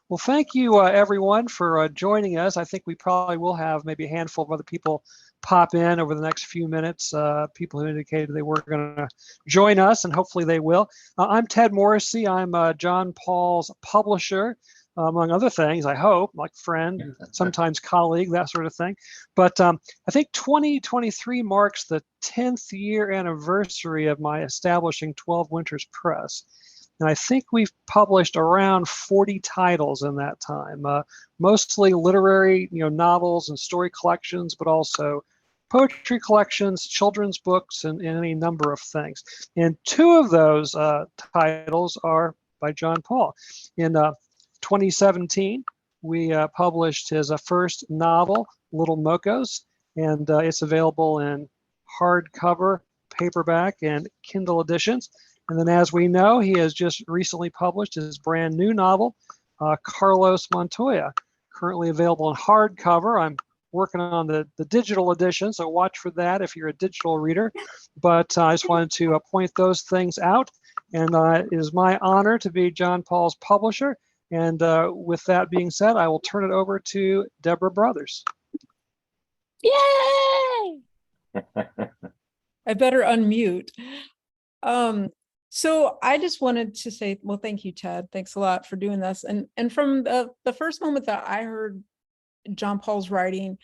Well, thank you, everyone, for joining us. I think we probably will have maybe a handful of other people pop in over the next few minutes, people who indicated they were going to join us, and hopefully they will. I'm Ted Morrissey. I'm John Paul's publisher, among other things, I hope, like friend, sometimes colleague, that sort of thing. But I think 2023 marks the 10th year anniversary of my establishing 12 Winters Press. And I think we've published around 40 titles in that time, mostly literary, novels and story collections, but also poetry collections, children's books, and any number of things. And two of those titles are by John Paul. In 2017, we published his first novel, Little Mocos, and it's available in hardcover, paperback, and Kindle editions. And then, as we know, he has just recently published his brand new novel, Carlos Montoya, currently available in hardcover. I'm working on the digital edition, so watch for that if you're a digital reader. But I just wanted to point those things out. And it is my honor to be John Paul's publisher. And with that being said, I will turn it over to Deborah Brothers. Yay! I better unmute. So I just wanted to say, well, thank you, Ted. Thanks a lot for doing this. And from the first moment that I heard John Paul's writing,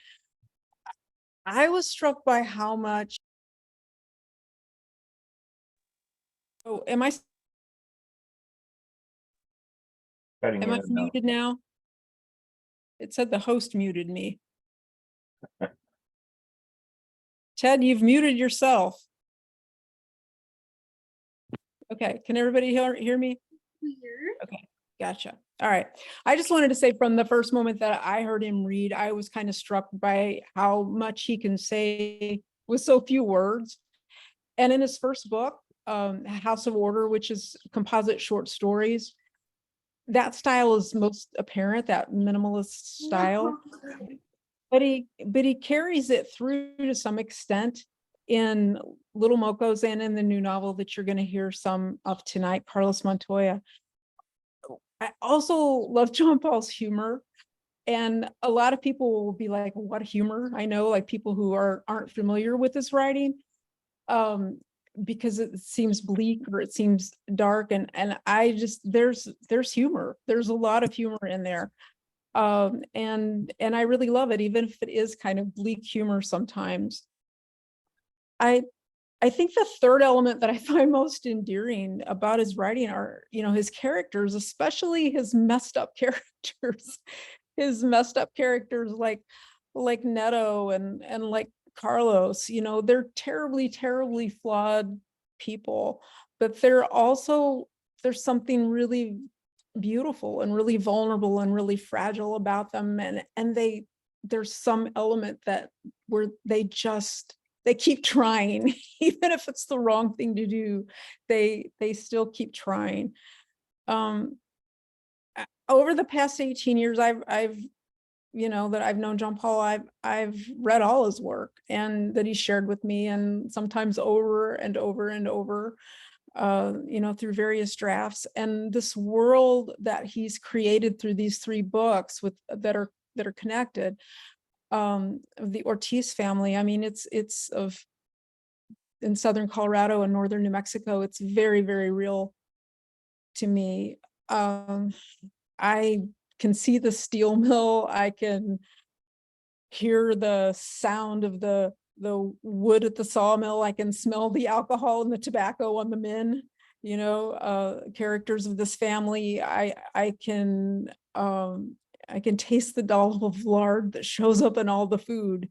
I was struck by how much. Oh, am I muted now? It said the host muted me. Ted, you've muted yourself. Okay, can everybody hear me? Okay, gotcha. All right. I just wanted to say from the first moment that I heard him read, I was kind of struck by how much he can say with so few words. And in his first book, House of Order, which is composite short stories, that style is most apparent, that minimalist style. But he carries it through to some extent in Little Mocos and in the new novel that you're going to hear some of tonight, Carlos Montoya. I also love John Paul's humor. And a lot of people will be like, what humor? I know, like people who aren't familiar with his writing, because it seems bleak or it seems dark. And I just, there's humor. There's a lot of humor in there. And I really love it, even if it is kind of bleak humor sometimes. I think the third element that I find most endearing about his writing are, his characters, especially his messed up characters. His messed up characters like Neto and like Carlos, they're terribly, terribly flawed people, but there's something really beautiful and really vulnerable and really fragile about them. And there's some element where they keep trying, even if it's the wrong thing to do, they still keep trying. Over the past 18 years, I've that I've known John Paul, I've read all his work and that he shared with me, and sometimes over and over and over, through various drafts. And this world that he's created through these three books that are connected, the Ortiz family. I mean, it's in southern Colorado and northern New Mexico. It's very, very real to me. I can see the steel mill. I can hear the sound of the wood at the sawmill. I can smell the alcohol and the tobacco on the men. Characters of this family. I can taste the dollop of lard that shows up in all the food,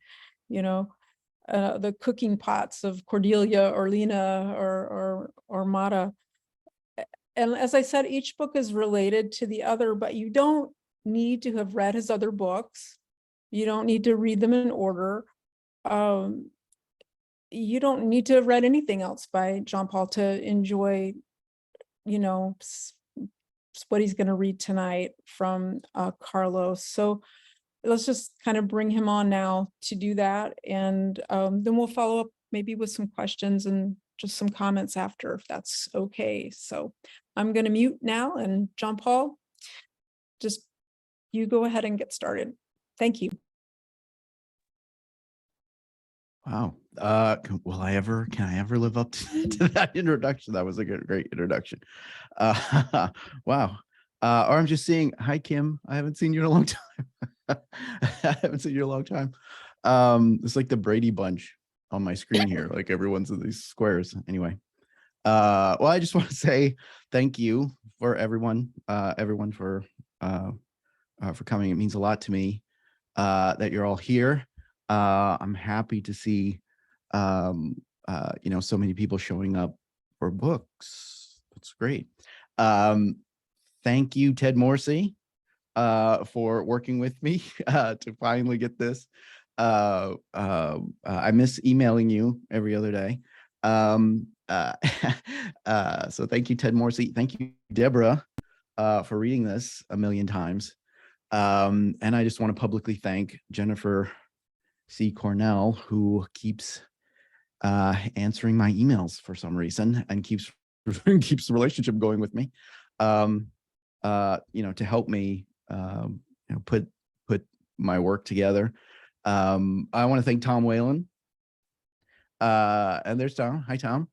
the cooking pots of Cordelia or Lena or Mata. And as I said, each book is related to the other, but you don't need to have read his other books. You don't need to read them in order. You don't need to have read anything else by John Paul to enjoy, what he's going to read tonight from Carlos. So let's just kind of bring him on now to do that. And then we'll follow up maybe with some questions and just some comments after, if that's okay. So I'm going to mute now, and John Paul, just you go ahead and get started. Thank you. Wow. Can I ever live up to that introduction? That was a great introduction. Wow. Or I'm just seeing, hi, Kim. I haven't seen you in a long time. I haven't seen you in a long time. It's like the Brady Bunch on my screen here. Like everyone's in these squares. Anyway. Well, I just want to say thank you for everyone for coming. It means a lot to me that you're all here. I'm happy to see, so many people showing up for books. That's great. Thank you, Ted Morrissey, for working with me to finally get this. I miss emailing you every other day. So thank you, Ted Morrissey. Thank you, Deborah, for reading this a million times. And I just want to publicly thank Jennifer C. Cornell, who keeps answering my emails for some reason and keeps the relationship going with me, to help me put my work together. I want to thank Tom Whalen. And there's Tom. Hi, Tom.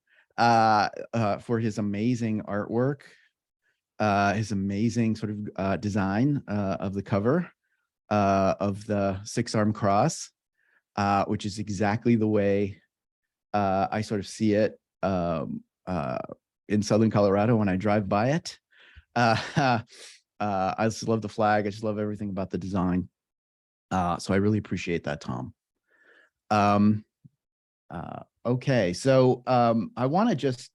For his amazing artwork, his amazing sort of design of the cover of the six-arm cross, which is exactly the way I sort of see it in Southern Colorado when I drive by it. I just love the flag. I just love everything about the design. So I really appreciate that, Tom. Okay, so I want to just,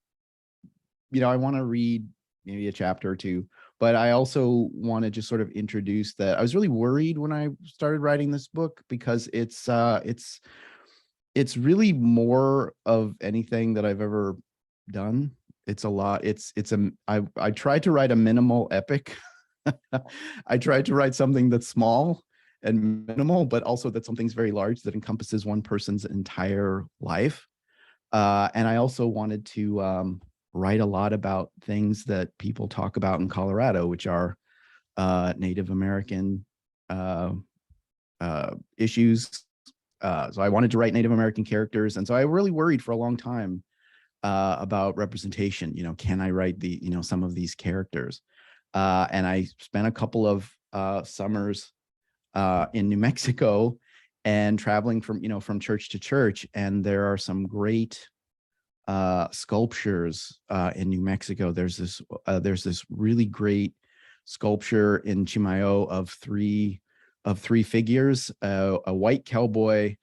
I want to read maybe a chapter or two, but I also want to just sort of introduce that. I was really worried when I started writing this book because it's really more of anything that I've ever done. It's a lot. I tried to write a minimal epic. I tried to write something that's small and minimal, but also that something's very large that encompasses one person's entire life. And I also wanted to write a lot about things that people talk about in Colorado, which are Native American issues. So I wanted to write Native American characters. And so I really worried for a long time about representation. Can I write some of these characters? And I spent a couple of summers in New Mexico and traveling from church to church. And there are some great sculptures in New Mexico. There's this really great sculpture in Chimayo of three figures, a white cowboy,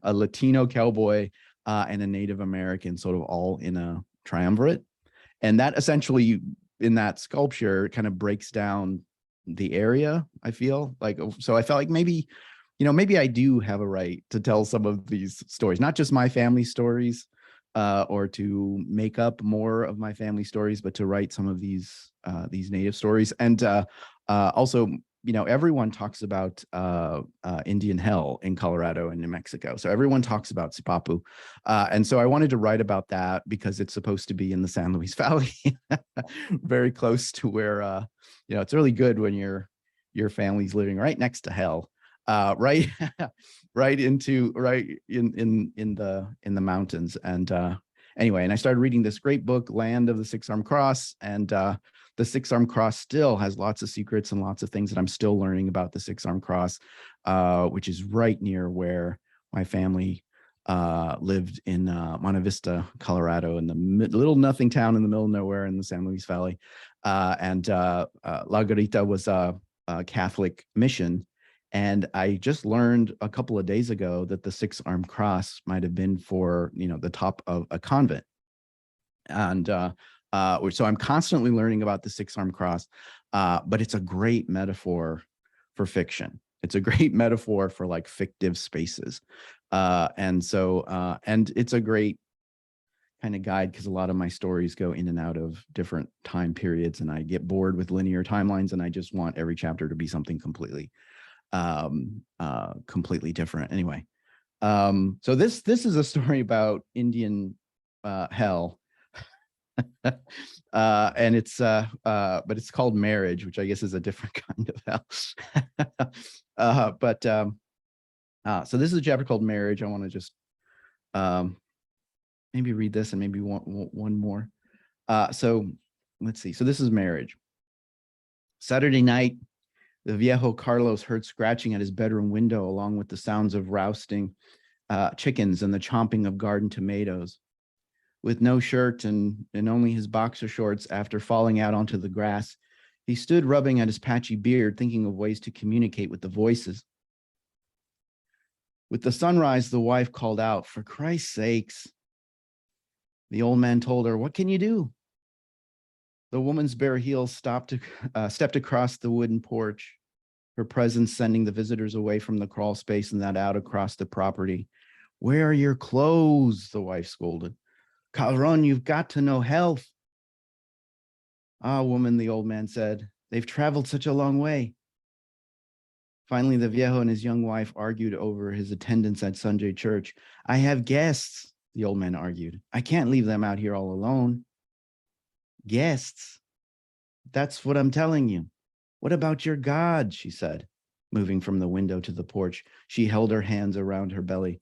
a Latino cowboy, and a Native American, sort of all in a triumvirate. And that essentially, in that sculpture, kind of breaks down the area, I feel like. So I felt like maybe I do have a right to tell some of these stories, not just my family stories, or to make up more of my family stories, but to write some of these Native stories. And also, everyone talks about Indian hell in Colorado and New Mexico. So everyone talks about Sipapu. And so I wanted to write about that because it's supposed to be in the San Luis Valley, very close to where, it's really good when your family's living right next to hell, right in the mountains. And anyway, and I started reading this great book, Land of the Six-Armed Cross, and the Six-Armed Cross still has lots of secrets and lots of things that I'm still learning about the Six-Armed Cross, which is right near where my family lived in Monte Vista, Colorado, in the little nothing town in the middle of nowhere in the San Luis Valley. And La Garita was a Catholic mission. And I just learned a couple of days ago that the Six-Armed Cross might have been for, the top of a convent. And so I'm constantly learning about the Six-Armed Cross, but it's a great metaphor for fiction. It's a great metaphor for like fictive spaces. And it's a great kind of guide because a lot of my stories go in and out of different time periods and I get bored with linear timelines and I just want every chapter to be something completely different. Anyway, so this is a story about Indian hell. And it's but it's called Marriage, which I guess is a different kind of hell. So this is a chapter called Marriage. I want to just maybe read this and maybe one more. So let's see. So this is Marriage. Saturday night, the viejo Carlos heard scratching at his bedroom window, along with the sounds of rousting chickens and the chomping of garden tomatoes. With no shirt and only his boxer shorts after falling out onto the grass, he stood rubbing at his patchy beard, thinking of ways to communicate with the voices. With the sunrise, the wife called out, "For Christ's sakes." The old man told her, "What can you do?" The woman's bare heels stepped across the wooden porch, her presence sending the visitors away from the crawl space and that out across the property. "Where are your clothes?" the wife scolded. "Cabron, you've got to know health." "Ah, woman," the old man said, "they've traveled such a long way." Finally, the viejo and his young wife argued over his attendance at Sunday church. "I have guests," the old man argued. "I can't leave them out here all alone." "Guests? That's what I'm telling you. What about your God?" she said, moving from the window to the porch. She held her hands around her belly.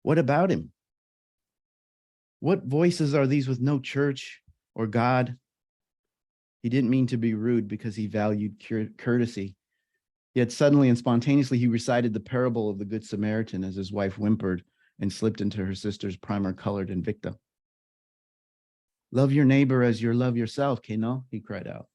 "What about him? What voices are these with no church or God?" He didn't mean to be rude because he valued courtesy. Yet suddenly and spontaneously, he recited the parable of the Good Samaritan as his wife whimpered and slipped into her sister's primer-colored Invicta. "Love your neighbor as you love yourself, que no?" he cried out.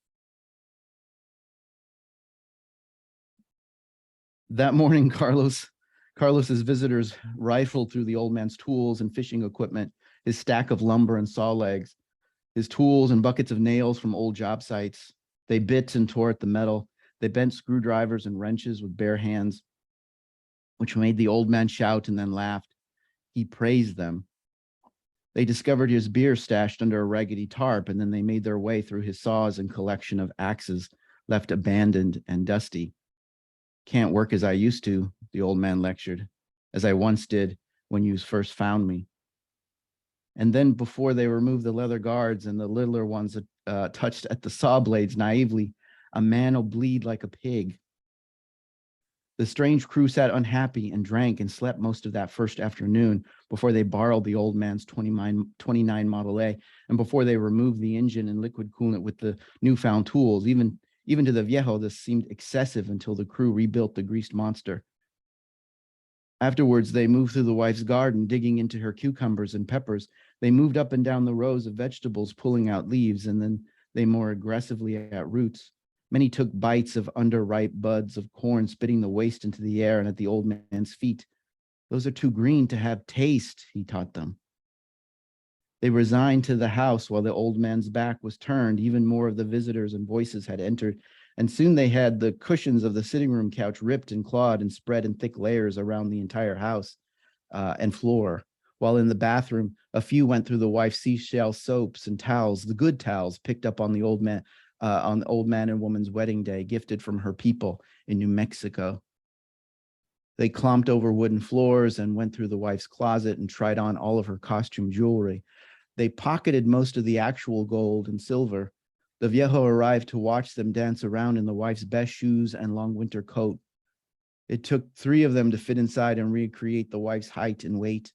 That morning, Carlos's visitors rifled through the old man's tools and fishing equipment, his stack of lumber and saw legs, his tools and buckets of nails from old job sites. They bit and tore at the metal. They bent screwdrivers and wrenches with bare hands, which made the old man shout and then laughed. He praised them. They discovered his beer stashed under a raggedy tarp, and then they made their way through his saws and collection of axes left abandoned and dusty. "Can't work as I used to," the old man lectured, "as I once did when you first found me." And then before they removed the leather guards and the littler ones touched at the saw blades naively, "A man'll bleed like a pig." The strange crew sat unhappy and drank and slept most of that first afternoon before they borrowed the old man's 29 Model A and before they removed the engine and liquid coolant with the newfound tools. Even to the viejo, this seemed excessive until the crew rebuilt the greased monster. Afterwards, they moved through the wife's garden, digging into her cucumbers and peppers. They moved up and down the rows of vegetables, pulling out leaves, and then they more aggressively at roots. Many took bites of underripe buds of corn, spitting the waste into the air and at the old man's feet. "Those are too green to have taste," he taught them. They resigned to the house while the old man's back was turned. Even more of the visitors and voices had entered, and soon they had the cushions of the sitting room couch ripped and clawed and spread in thick layers around the entire house and floor. While in the bathroom, a few went through the wife's seashell soaps and towels, the good towels picked up on the old man and woman's wedding day, gifted from her people in New Mexico. They clomped over wooden floors and went through the wife's closet and tried on all of her costume jewelry. They pocketed most of the actual gold and silver. The viejo arrived to watch them dance around in the wife's best shoes and long winter coat. It took 3 of them to fit inside and recreate the wife's height and weight.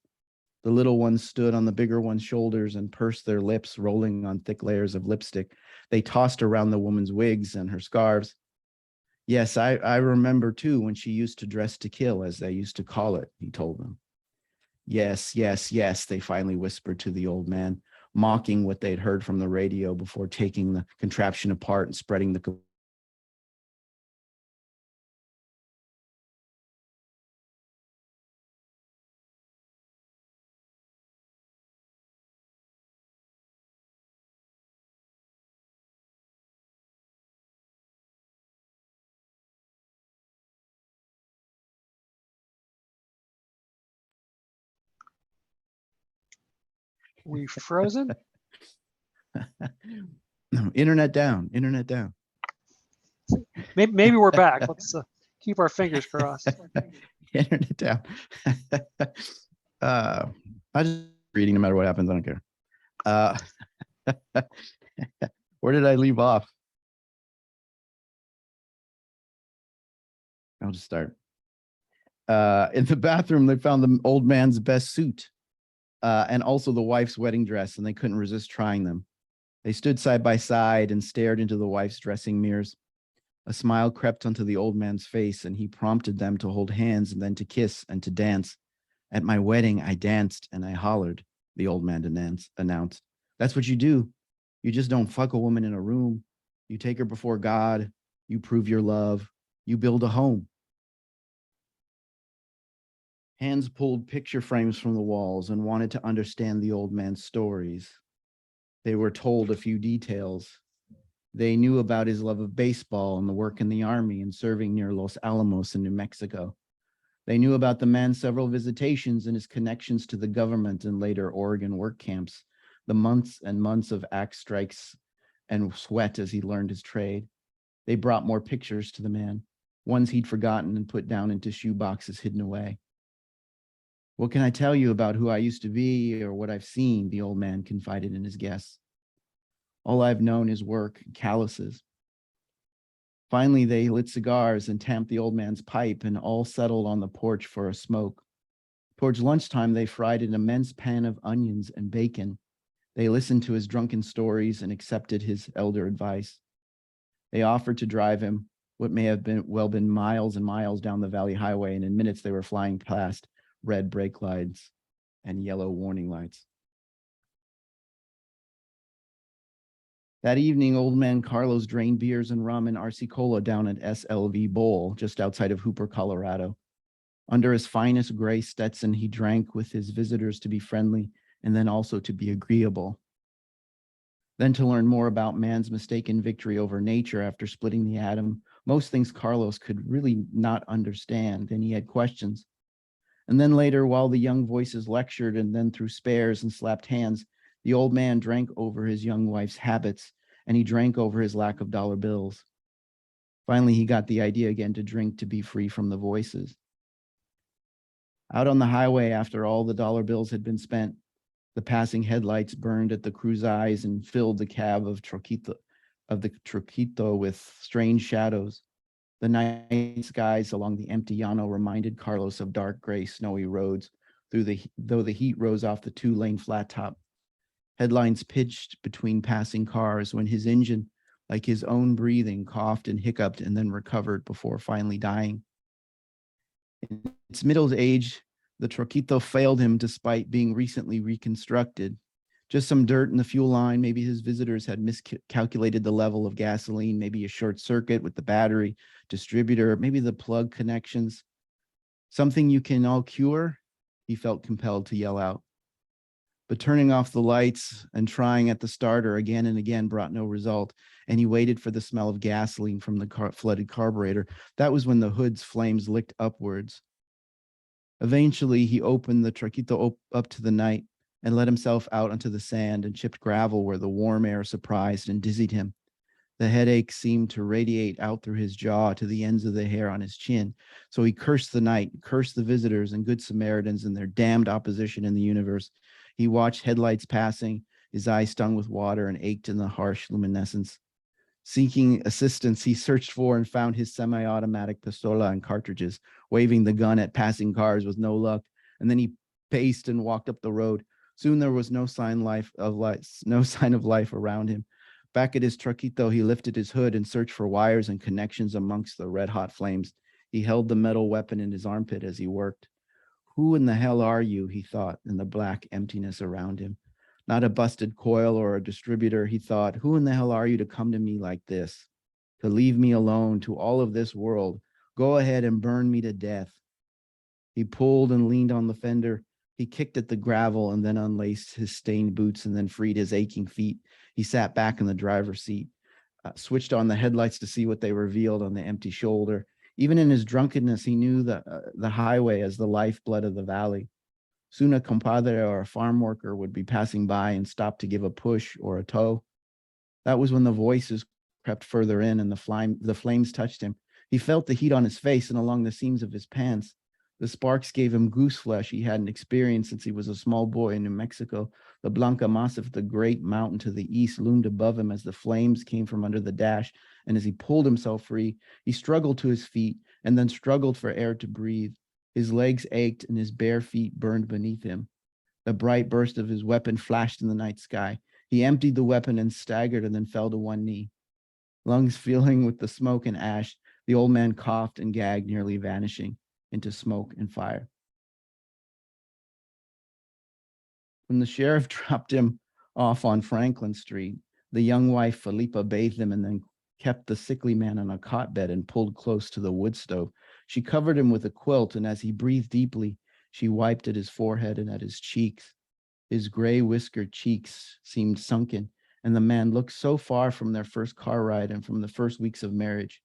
The little ones stood on the bigger one's shoulders and pursed their lips, rolling on thick layers of lipstick. They tossed around the woman's wigs and her scarves. "Yes, I remember too when she used to dress to kill, as they used to call it," he told them. "Yes, yes, yes," they finally whispered to the old man, mocking what they'd heard from the radio before taking the contraption apart and spreading the We frozen? internet down. Maybe we're back. Let's keep our fingers crossed. Internet down. I just reading no matter what happens. I don't care. Where did I leave off? I'll just start. In the bathroom, they found the old man's best suit and also the wife's wedding dress, and they couldn't resist trying them. They stood side by side and stared into the wife's dressing mirrors. A smile crept onto the old man's face, and he prompted them to hold hands and then to kiss and to dance. At my wedding, I danced and I hollered, the old man announced. That's what you do. You just don't fuck a woman in a room. You take her before God. You prove your love. You build a home. Hands pulled picture frames from the walls and wanted to understand the old man's stories. They were told a few details. They knew about his love of baseball and the work in the army and serving near Los Alamos in New Mexico. They knew about the man's several visitations and his connections to the government and later Oregon work camps, the months and months of axe strikes and sweat as he learned his trade. They brought more pictures to the man, ones he'd forgotten and put down into shoe boxes hidden away. What can I tell you about who I used to be or what I've seen? The old man confided in his guests. All I've known is work and calluses. Finally, they lit cigars and tamped the old man's pipe and all settled on the porch for a smoke. Towards lunchtime, they fried an immense pan of onions and bacon. They listened to his drunken stories and accepted his elder advice. They offered to drive him what may have been miles and miles down the Valley Highway, and in minutes they were flying past red brake lights and yellow warning lights. That evening, old man Carlos drained beers and rum and RC Cola down at SLV Bowl, just outside of Hooper, Colorado. Under his finest gray Stetson, he drank with his visitors to be friendly and then also to be agreeable. Then to learn more about man's mistaken victory over nature after splitting the atom, most things Carlos could really not understand, and he had questions. And then later, while the young voices lectured and then threw spares and slapped hands, the old man drank over his young wife's habits, and he drank over his lack of dollar bills. Finally, he got the idea again to drink to be free from the voices. Out on the highway, after all the dollar bills had been spent, the passing headlights burned at the crew's eyes and filled the cab of the Troquito with strange shadows. The night skies along the empty llano reminded Carlos of dark gray snowy roads, though the heat rose off the two-lane flat top. Headlines pitched between passing cars when his engine, like his own breathing, coughed and hiccuped and then recovered before finally dying. In its middle age, the Troquito failed him despite being recently reconstructed. Just some dirt in the fuel line. Maybe his visitors had miscalculated the level of gasoline, maybe a short circuit with the battery distributor, maybe the plug connections. Something you can all cure, he felt compelled to yell out. But turning off the lights and trying at the starter again and again brought no result, and he waited for the smell of gasoline from the flooded carburetor. That was when the hood's flames licked upwards. Eventually, he opened the Troquito up to the night and let himself out onto the sand and chipped gravel where the warm air surprised and dizzied him. The headache seemed to radiate out through his jaw to the ends of the hair on his chin. So he cursed the night, cursed the visitors and good Samaritans and their damned opposition in the universe. He watched headlights passing, his eyes stung with water and ached in the harsh luminescence. Seeking assistance, he searched for and found his semi-automatic pistola and cartridges, waving the gun at passing cars with no luck. And then he paced and walked up the road. Soon there was no sign of life around him. Back at his Troquito, he lifted his hood and searched for wires and connections amongst the red-hot flames. He held the metal weapon in his armpit as he worked. Who in the hell are you, he thought, in the black emptiness around him. Not a busted coil or a distributor, he thought. Who in the hell are you to come to me like this? To leave me alone to all of this world? Go ahead and burn me to death. He pulled and leaned on the fender. He kicked at the gravel and then unlaced his stained boots and then freed his aching feet. He sat back in the driver's seat, switched on the headlights to see what they revealed on the empty shoulder. Even in his drunkenness, he knew the highway as the lifeblood of the valley. Soon a compadre or a farm worker would be passing by and stop to give a push or a tow. That was when the voices crept further in and the flames touched him. He felt the heat on his face and along the seams of his pants. The sparks gave him goose flesh he hadn't experienced since he was a small boy in New Mexico. The Blanca Massif, the great mountain to the east, loomed above him as the flames came from under the dash, and as he pulled himself free, he struggled to his feet and then struggled for air to breathe. His legs ached and his bare feet burned beneath him. The bright burst of his weapon flashed in the night sky. He emptied the weapon and staggered and then fell to one knee. Lungs filling with the smoke and ash, the old man coughed and gagged, nearly vanishing into smoke and fire. When the sheriff dropped him off on Franklin Street, the young wife, Felipa, bathed him and then kept the sickly man on a cot bed and pulled close to the wood stove. She covered him with a quilt, and as he breathed deeply, she wiped at his forehead and at his cheeks. His gray whiskered cheeks seemed sunken, and the man looked so far from their first car ride and from the first weeks of marriage.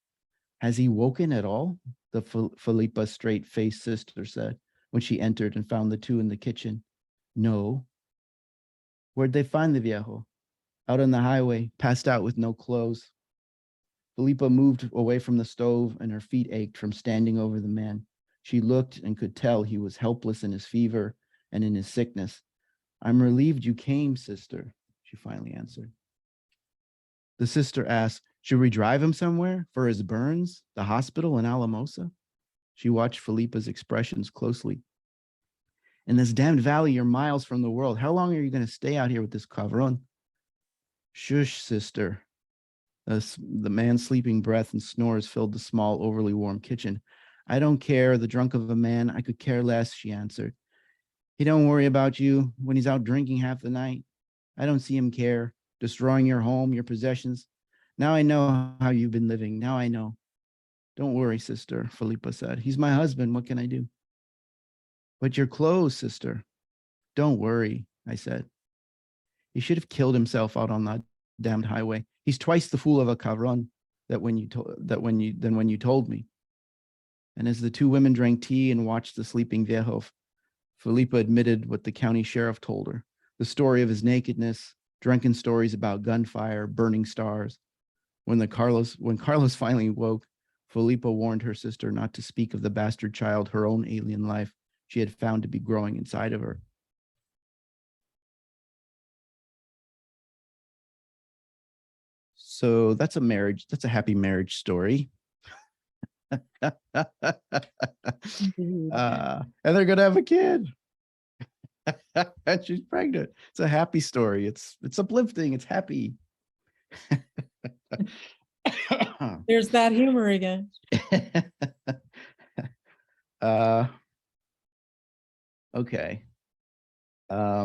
Has he woken at all? The Felipa's straight-faced sister said when she entered and found the two in the kitchen. No. Where'd they find the viejo? Out on the highway, passed out with no clothes. Felipa moved away from the stove and her feet ached from standing over the man. She looked and could tell he was helpless in his fever and in his sickness. I'm relieved you came, sister, she finally answered. The sister asked, should we drive him somewhere for his burns, the hospital in Alamosa? She watched Felipa's expressions closely. In this damned valley, you're miles from the world. How long are you going to stay out here with this cabron? Shush, sister. The man's sleeping breath and snores filled the small, overly warm kitchen. I don't care, the drunk of a man. I could care less, she answered. He don't worry about you when he's out drinking half the night. I don't see him care, destroying your home, your possessions. Now I know how you've been living. Now I know. Don't worry, sister, Felipa said. He's my husband. What can I do? But your clothes, sister. Don't worry, I said. He should have killed himself out on that damned highway. He's twice the fool of a cabron when you told me. And as the two women drank tea and watched the sleeping viejo, Felipa admitted what the county sheriff told her, the story of his nakedness, drunken stories about gunfire, burning stars. When Carlos finally woke, Felipa warned her sister not to speak of the bastard child, her own alien life she had found to be growing inside of her. So that's a happy marriage story. And they're gonna have a kid. And she's pregnant. It's a happy story. It's uplifting. It's happy. There's that humor again. Okay. I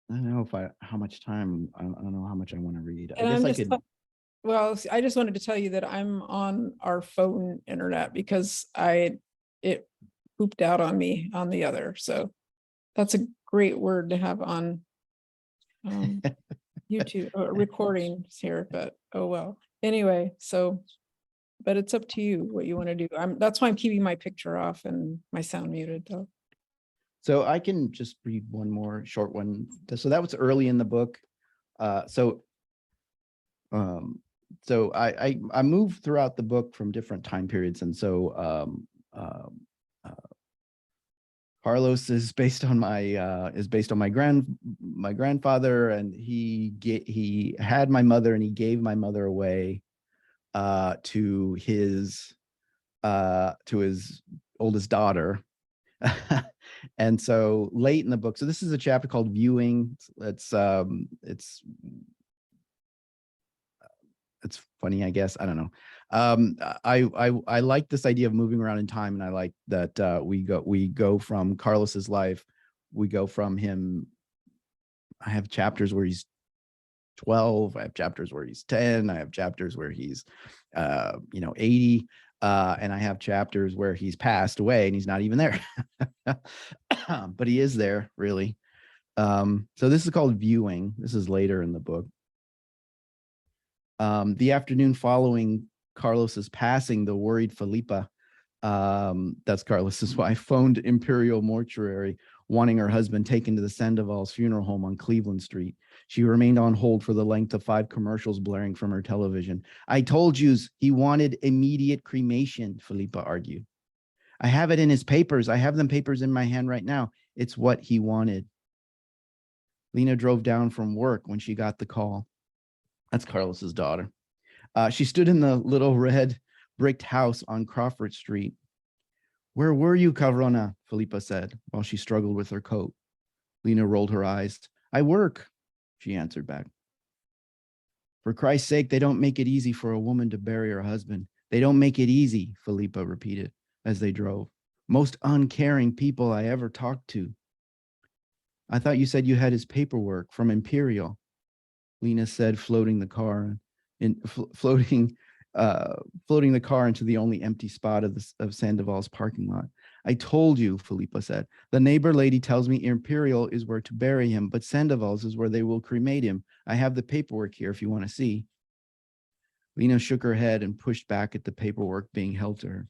don't know how much time. I don't know how much I want to read. And I guess I could. Well, I just wanted to tell you that I'm on our phone internet because it pooped out on me on the other. So that's a great word to have on YouTube recordings here, but oh well. Anyway, but it's up to you what you want to do. That's why I'm keeping my picture off and my sound muted though. So I can just read one more short one. So that was early in the book. So I moved throughout the book from different time periods, and so Carlos is based on my grandfather, and he had my mother, and he gave my mother away to his oldest daughter. And so late in the book, so this is a chapter called Viewing. It's funny, I guess. I don't know. I like this idea of moving around in time, and I like that we go from Carlos's life. We go from him. I have chapters where he's 12. I have chapters where he's 10. I have chapters where he's 80. And I have chapters where he's passed away and he's not even there. But he is there, really. So this is called Viewing. This is later in the book. The afternoon following Carlos's passing, the worried Felipa, that's Carlos's wife, phoned Imperial Mortuary, wanting her husband taken to the Sandoval's funeral home on Cleveland Street. She remained on hold for the length of 5 commercials blaring from her television. I told you he wanted immediate cremation, Felipa argued. I have it in his papers. I have them papers in my hand right now. It's what he wanted. Lena drove down from work when she got the call. That's Carlos's daughter. She stood in the little red bricked house on Crawford Street. Where were you, Cabrona? Felipa said while she struggled with her coat. Lena rolled her eyes. I work, she answered back. For Christ's sake, they don't make it easy for a woman to bury her husband. They don't make it easy, Felipa repeated as they drove. Most uncaring people I ever talked to. I thought you said you had his paperwork from Imperial, Lena said, floating the car floating the car into the only empty spot of Sandoval's parking lot. I told you, Felipa said. The neighbor lady tells me Imperial is where to bury him, but Sandoval's is where they will cremate him. I have the paperwork here if you want to see. Lena shook her head and pushed back at the paperwork being held to her.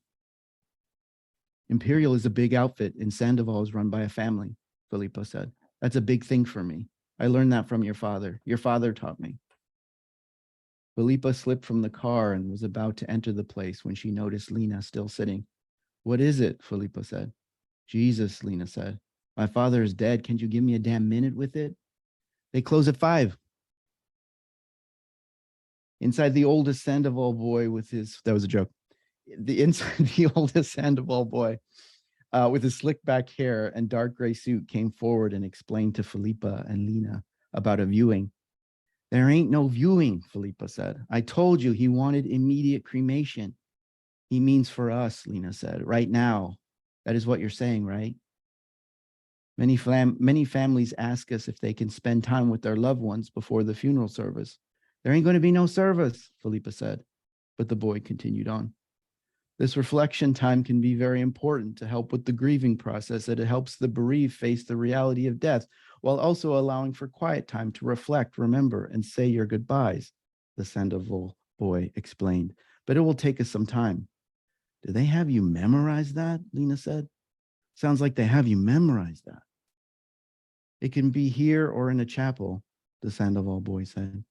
Imperial is a big outfit and Sandoval is run by a family, Felipa said. That's a big thing for me. I learned that from your father. Your father taught me. Felipa slipped from the car and was about to enter the place when she noticed Lena still sitting. What is it? Felipa said. Jesus, Lena said. My father is dead. Can't you give me a damn minute with it? They close at 5. Inside the oldest Sandoval boy with his, that was a joke. The oldest Sandoval boy with his slick back hair and dark gray suit came forward and explained to Felipa and Lena about a viewing. There ain't no viewing, Felipa said. I told you he wanted immediate cremation. He means for us, Lena said, right now. That is what you're saying, right? Many families ask us if they can spend time with their loved ones before the funeral service. There ain't going to be no service, Felipa said, but the boy continued on. This reflection time can be very important to help with the grieving process, that it helps the bereaved face the reality of death, while also allowing for quiet time to reflect, remember, and say your goodbyes, the Sandoval boy explained. But it will take us some time. Do they have you memorize that? Lena said. Sounds like they have you memorize that. It can be here or in a chapel, the Sandoval boy said.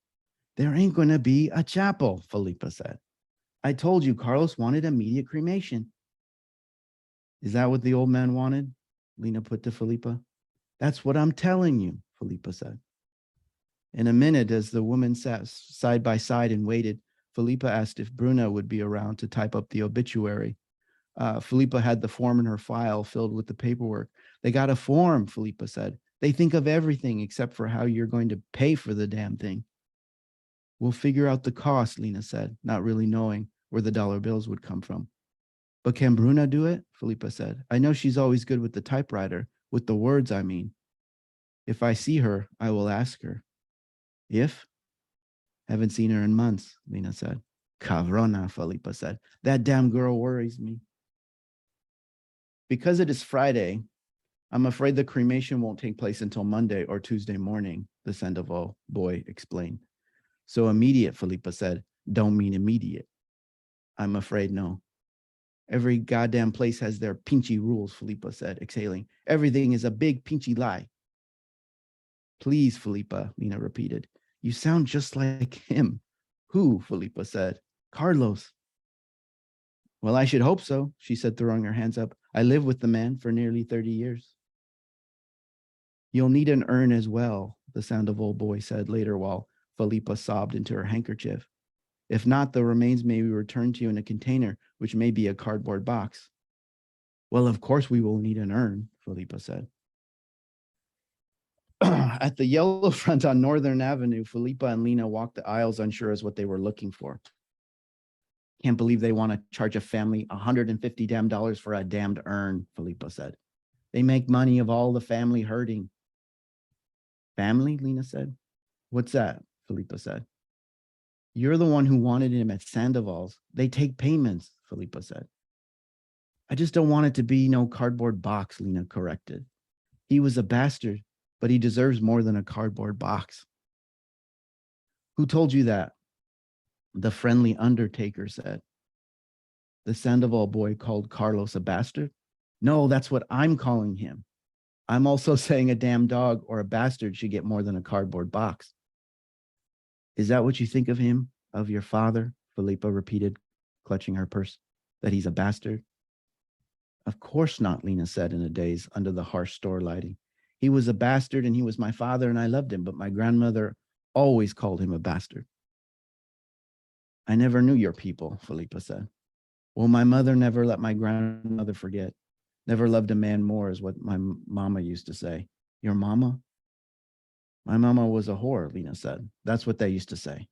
There ain't going to be a chapel, Felipa said. I told you Carlos wanted immediate cremation. Is that what the old man wanted? Lena put to Felipa. That's what I'm telling you, Felipa said. In a minute, as the women sat side by side and waited, Felipa asked if Bruna would be around to type up the obituary. Felipa had the form in her file filled with the paperwork. They got a form, Felipa said. They think of everything except for how you're going to pay for the damn thing. We'll figure out the cost, Lena said, not really knowing where the dollar bills would come from. But can Bruna do it? Felipa said. I know she's always good with the typewriter, with the words, I mean. If I see her, I will ask her. If? Haven't seen her in months, Lena said. Cabrona, Felipa said. That damn girl worries me. Because it is Friday, I'm afraid the cremation won't take place until Monday or Tuesday morning, the Sandoval boy explained. So immediate, Felipa said. Don't mean immediate. I'm afraid no. Every goddamn place has their pinchy rules, Felipa said, exhaling. Everything is a big pinchy lie. Please, Felipa, Lena repeated. You sound just like him. Who? Felipa said. Carlos. Well, I should hope so, she said, throwing her hands up. I lived with the man for nearly 30 years. You'll need an urn as well, the Sandoval boy said later while Felipa sobbed into her handkerchief. If not, the remains may be returned to you in a container, which may be a cardboard box. Well, of course we will need an urn, Felipa said. At the yellow front on Northern Avenue, Felipa and Lena walked the aisles unsure as what they were looking for. Can't believe they want to charge a family $150 damn for a damned urn, Felipa said. They make money of all the family hurting. Family, Lena said. What's that? Felipa said. You're the one who wanted him at Sandoval's. They take payments, Felipa said. I just don't want it to be no cardboard box, Lena corrected. He was a bastard, but he deserves more than a cardboard box. Who told you that? The friendly undertaker said. The Sandoval boy called Carlos a bastard? No, that's what I'm calling him. I'm also saying a damn dog or a bastard should get more than a cardboard box, Is that what you think of him, of your father? Felipa repeated, clutching her purse. That he's a bastard? Of course not, Lena said in a daze under the harsh store lighting. He was a bastard and he was my father and I loved him, but my grandmother always called him a bastard. I never knew your people, Felipa said. Well, my mother never let my grandmother forget. Never loved a man more is what my mama used to say. Your mama? My mama was a whore, Lena said. That's what they used to say.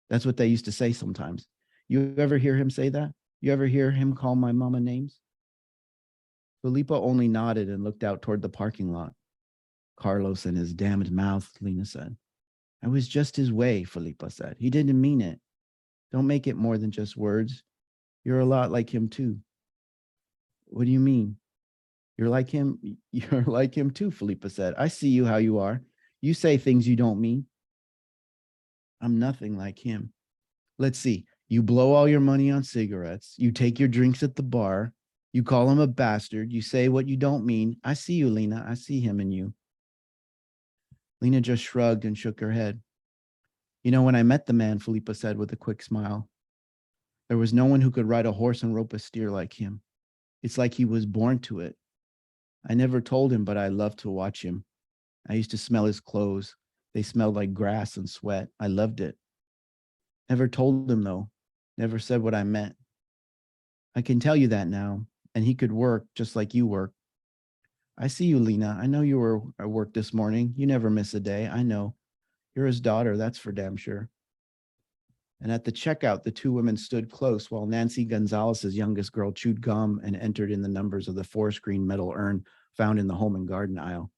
That's what they used to say sometimes. You ever hear him say that? You ever hear him call my mama names? Felipa only nodded and looked out toward the parking lot. Carlos and his damned mouth, Lena said. I was just his way, Felipa said. He didn't mean it. Don't make it more than just words. You're a lot like him too. What do you mean? You're like him? You're like him too, Felipa said. I see you how you are. You say things you don't mean. I'm nothing like him. Let's see. You blow all your money on cigarettes. You take your drinks at the bar. You call him a bastard. You say what you don't mean. I see you, Lena. I see him in you. Lena just shrugged and shook her head. You know, when I met the man, Felipa said with a quick smile, there was no one who could ride a horse and rope a steer like him. It's like he was born to it. I never told him, but I loved to watch him. I used to smell his clothes. They smelled like grass and sweat. I loved it. Never told him, though. Never said what I meant. I can tell you that now, and he could work just like you work. I see you, Lena. I know you were at work this morning. You never miss a day. I know. You're his daughter, that's for damn sure. And at the checkout, the two women stood close while Nancy Gonzalez's youngest girl chewed gum and entered in the numbers of the forest-green metal urn found in the home and garden aisle.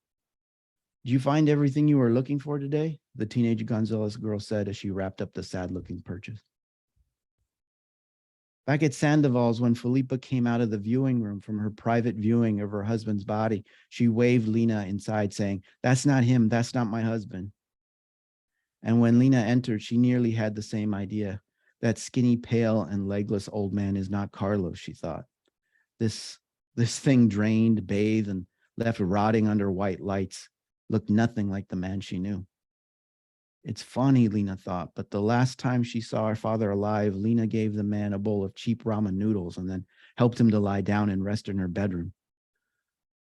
Did you find everything you were looking for today? The teenage Gonzalez girl said as she wrapped up the sad-looking purchase. Back at Sandoval's, when Felipa came out of the viewing room from her private viewing of her husband's body, she waved Lena inside, saying, "That's not him. That's not my husband." And when Lena entered, she nearly had the same idea. That skinny, pale, and legless old man is not Carlos, she thought. This thing drained, bathed, and left rotting under white lights looked nothing like the man she knew. It's funny, Lena thought, but the last time she saw her father alive, Lena gave the man a bowl of cheap ramen noodles and then helped him to lie down and rest in her bedroom.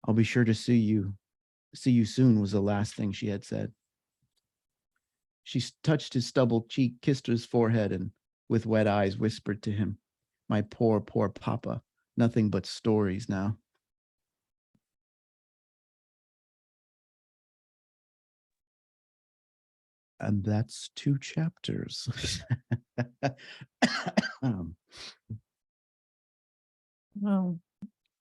I'll be sure to see you soon was the last thing she had said. She touched his stubbled cheek, kissed his forehead, and with wet eyes whispered to him, my poor, poor papa, nothing but stories now. And that's 2 chapters. Well,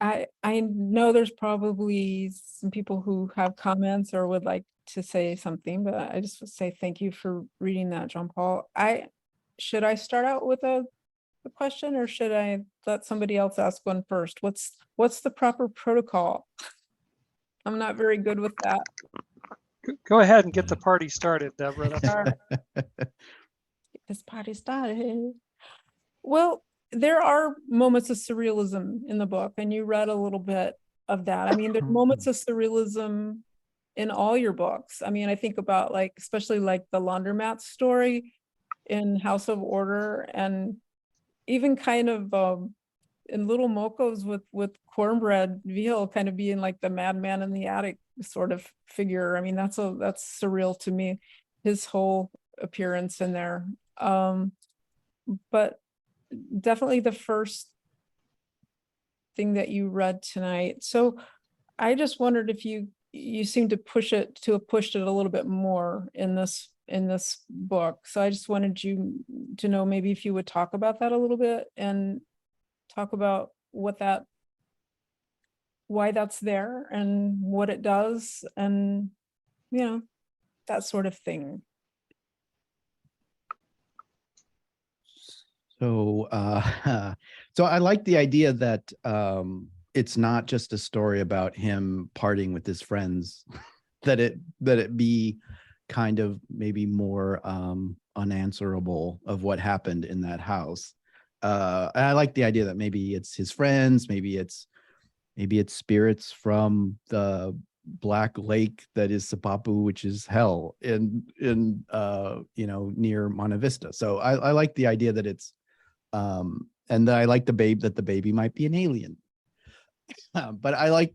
I know there's probably some people who have comments or would like to say something, but I just would say thank you for reading that, John Paul. Should I start out with a question, or should I let somebody else ask one first? What's the proper protocol? I'm not very good with that. Go ahead and get the party started, Deborah. That's All right. Get this party started. Well, there are moments of surrealism in the book, and you read a little bit of that. I mean, there's moments of surrealism in all your books. I mean, I think about especially like the laundromat story in House of Order, and even kind of in Little Mocos with Cornbread Veal kind of being like the madman in the attic sort of figure. I mean, that's surreal to me, his whole appearance in there. But definitely the first thing that you read tonight. So I just wondered if you seem to have pushed it a little bit more in this book. So I just wanted you to know maybe if you would talk about that a little bit and talk about why that's there and what it does, and that sort of thing. So, so I like the idea that it's not just a story about him partying with his friends, that it be kind of maybe more unanswerable of what happened in that house. And I like the idea that maybe it's his friends, maybe it's spirits from the black lake that is Sipapu, which is hell in near Monte Vista. So I like the idea that it's and I like the baby might be an alien. But I like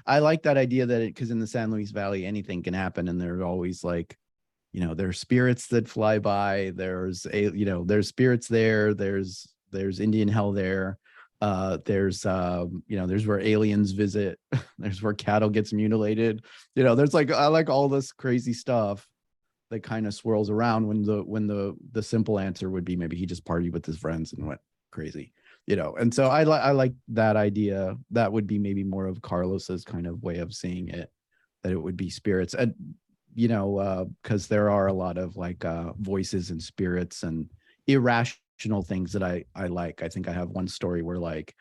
I like that idea that because in the San Luis Valley anything can happen, and there's always like, there's spirits that fly by. There's there's spirits there. There's Indian hell there. There's there's where aliens visit. There's where cattle gets mutilated. There's like, I like all this crazy stuff that kind of swirls around when the simple answer would be maybe he just partied with his friends and went crazy. And so I like that idea. That would be maybe more of Carlos's kind of way of seeing it, that it would be spirits. And because there are a lot of like voices and spirits and irrational things that I like. I think I have one story where like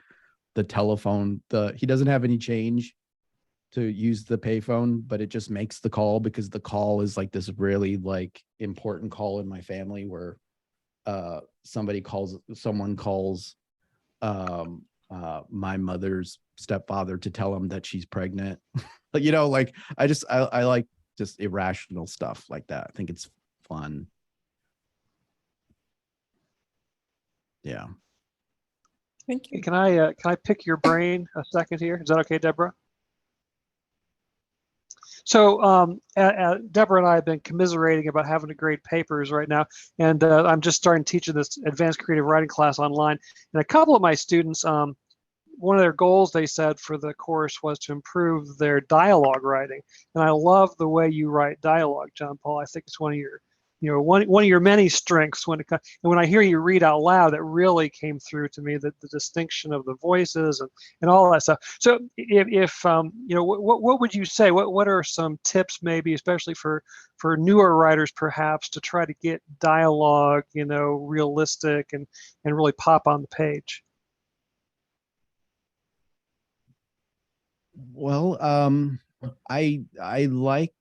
the telephone, he doesn't have any change to use the payphone, but it just makes the call because the call is like this really like important call in my family where someone calls my mother's stepfather to tell him that she's pregnant. But like I like just irrational stuff like that. I think it's fun. Yeah. Thank you. Can I pick your brain a second here? Is that okay, Deborah? So Deborah and I have been commiserating about having to grade papers right now, and I'm just starting teaching this advanced creative writing class online. And a couple of my students, one of their goals they said for the course was to improve their dialogue writing. And I love the way you write dialogue, John Paul. I think it's one of your one of your many strengths when it comes. And when I hear you read out loud, it really came through to me that the distinction of the voices and all that stuff. So if what would you say? What are some tips maybe, especially for newer writers perhaps, to try to get dialogue realistic and really pop on the page? Well, I like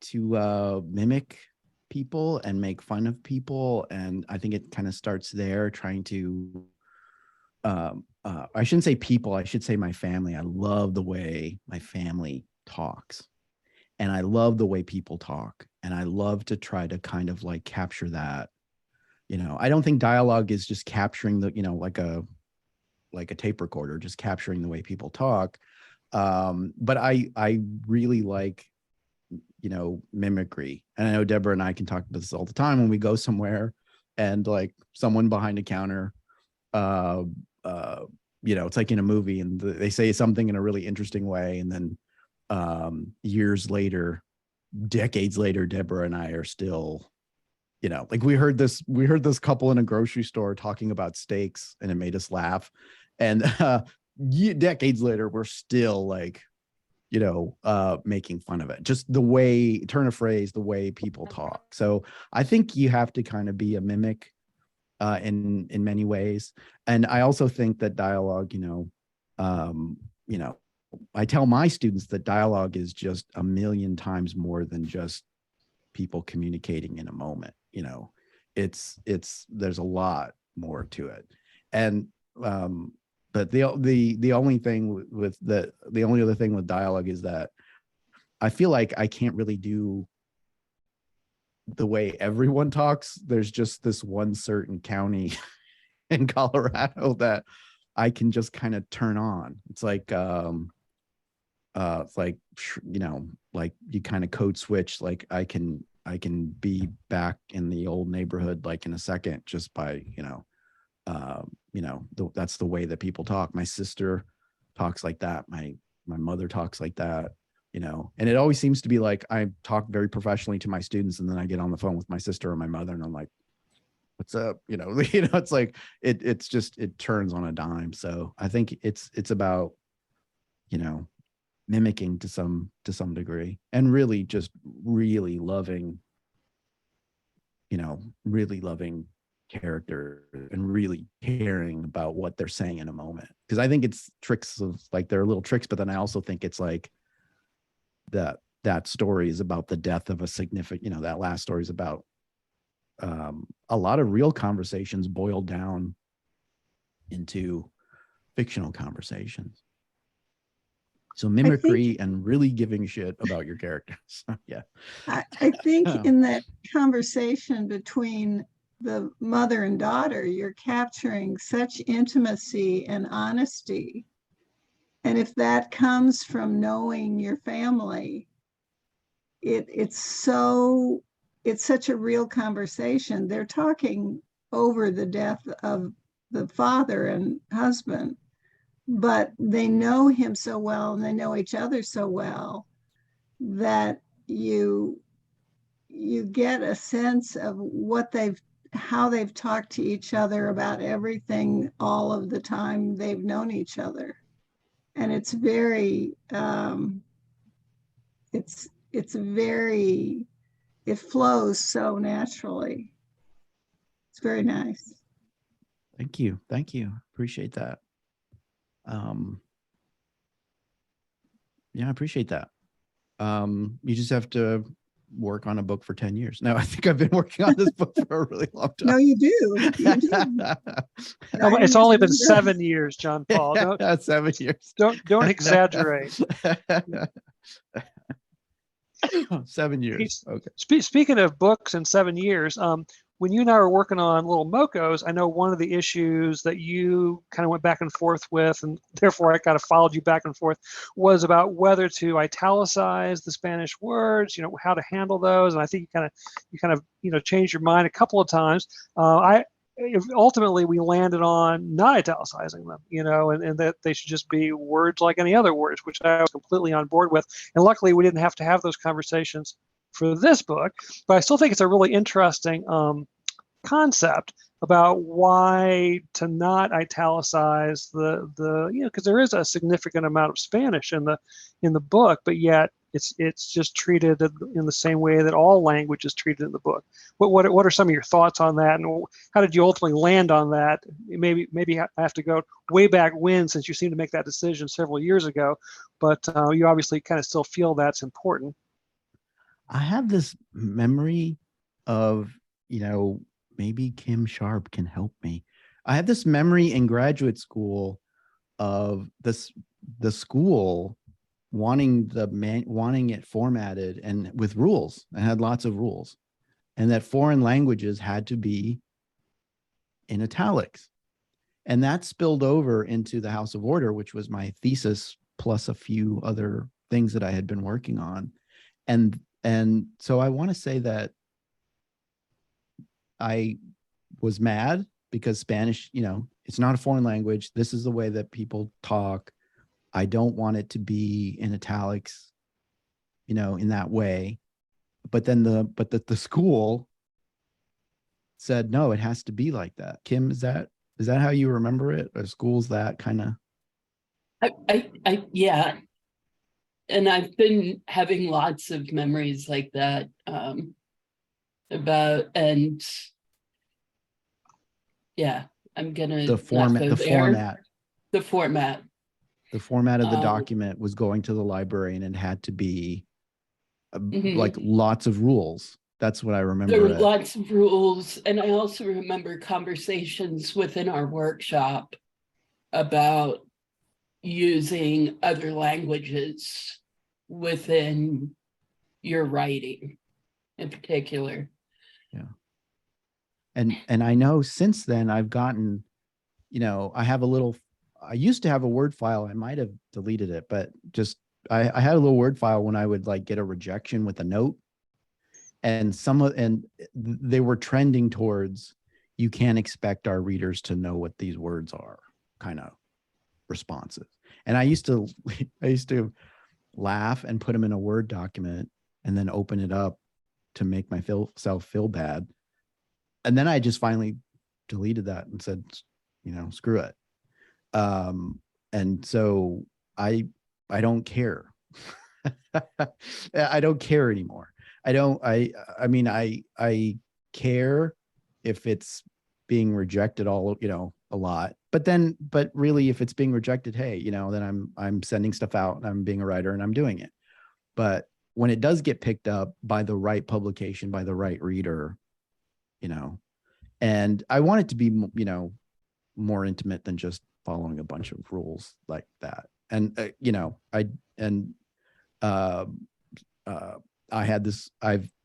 to mimic people and make fun of people, and I think it kind of starts there, trying to I shouldn't say people, I should say my family. I love the way my family talks, and I love the way people talk, and I love to try to kind of like capture that. I don't think dialogue is just capturing the like a tape recorder, just capturing the way people talk. But I really like mimicry. And I know Deborah and I can talk about this all the time when we go somewhere and like someone behind a counter, it's like in a movie and they say something in a really interesting way. And then years later, decades later, Deborah and I are still, like we heard this couple in a grocery store talking about steaks and it made us laugh. And decades later, we're still like, making fun of it, just the way, turn of phrase, the way people talk. So I think you have to kind of be a mimic in many ways. And I also think that dialogue, I tell my students that dialogue is just a million times more than just people communicating in a moment. There's a lot more to it. And but the only thing with the only other thing with dialogue is that I feel like I can't really do the way everyone talks. There's just this one certain county in Colorado that I can just kind of turn on. It's like like you kind of code switch. Like I can be back in the old neighborhood like in a second just by that's the way that people talk. My sister talks like that. My mother talks like that, and it always seems to be like I talk very professionally to my students, and then I get on the phone with my sister or my mother, and I'm like, "What's up?" It's like it's just, it turns on a dime. So I think it's about, mimicking to some degree, and really just really loving character and really caring about what they're saying in a moment. Because I think it's tricks of like, there are little tricks, but then I also think it's like that story is about the death of a significant, that last story is about a lot of real conversations boiled down into fictional conversations. So mimicry and really giving shit about your characters. Yeah. I think in that conversation between the mother and daughter, you're capturing such intimacy and honesty. And if that comes from knowing your family, it's such a real conversation. They're talking over the death of the father and husband, but they know him so well and they know each other so well that you get a sense of how they've talked to each other about everything all of the time they've known each other. And it's very it flows so naturally. It's very nice. Thank you. Thank you. Appreciate that. Yeah, I appreciate that. You just have to work on a book for 10 years. No, I think I've been working on this book for a really long time. No, you do. You do. No, it's only been 7 years, John Paul. Don't, 7 years. don't exaggerate. 7 years. Okay. Speaking of books in 7 years, when you and I were working on Little Mocos, I know one of the issues that you kind of went back and forth with, and therefore I kind of followed you back and forth, was about whether to italicize the Spanish words, how to handle those. And I think you kind of changed your mind a couple of times. Ultimately we landed on not italicizing them, and that they should just be words like any other words, which I was completely on board with. And luckily we didn't have to have those conversations for this book, but I still think it's a really interesting concept about why to not italicize the because there is a significant amount of Spanish in the book, but yet it's just treated in the same way that all language is treated in the book. What are some of your thoughts on that, and how did you ultimately land on that? Maybe I have to go way back when, since you seem to make that decision several years ago, but you obviously kind of still feel that's important. I have this memory of, maybe Kim Sharp can help me. I have this memory in graduate school of the school wanting it formatted and with rules. It had lots of rules, and that foreign languages had to be in italics. And that spilled over into the House of Order, which was my thesis, plus a few other things that I had been working on. And so I want to say that I was mad because Spanish, it's not a foreign language. This is the way that people talk. I don't want it to be in italics, in that way. But then the school said, no, it has to be like that. Kim, is that how you remember it? Are schools that kind of? Yeah. And I've been having lots of memories like that about, and yeah, I'm gonna the format of the document was going to the library, and it had to be like lots of rules. That's what I remember. There were lots of rules, and I also remember conversations within our workshop about using other languages within your writing in particular. Yeah. And I know since then I've gotten, I used to have a Word file. I might have deleted it, but I had a little Word file when I would get a rejection with a note, and they were trending towards, you can't expect our readers to know what these words are, kind of responses. And I used to laugh and put them in a Word document and then open it up to make myself feel bad. And then I just finally deleted that and said, screw it. And so I don't care. I don't care anymore. I care if it's being rejected a lot, but really if it's being rejected, hey, then I'm sending stuff out and I'm being a writer and I'm doing it. But when it does get picked up by the right publication, by the right reader, and I want it to be, more intimate than just following a bunch of rules like that. And, and I've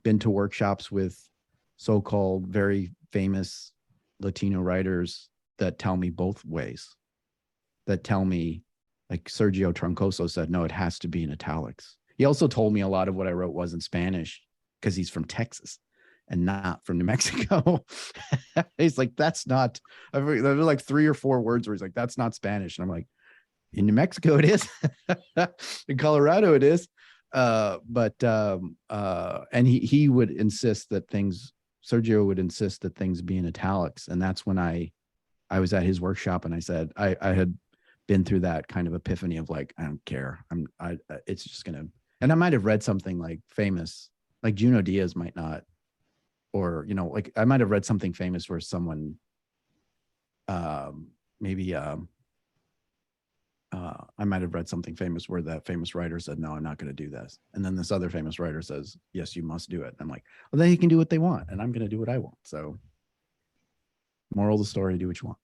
been to workshops with so-called very famous Latino writers that tell me both ways, that tell me, like Sergio Troncoso said, no, it has to be in italics. He also told me a lot of what I wrote was in Spanish because he's from Texas and not from New Mexico. He's like, that's not, there were like 3 or 4 words where he's like, that's not Spanish. And I'm like, in New Mexico it is. In Colorado it is. And he would insist that Sergio would insist that things be in italics. And that's when I was at his workshop and I said, I had been through that kind of epiphany of like, I don't care. It's just gonna, and I might have read something like famous, like Junot Diaz might not, or, you know, like I might have read something famous where someone, I might have read something famous where that famous writer said, no, I'm not going to do this. And then this other famous writer says, yes, you must do it. And I'm like, well, then you can do what they want and I'm going to do what I want. So moral of the story, do what you want.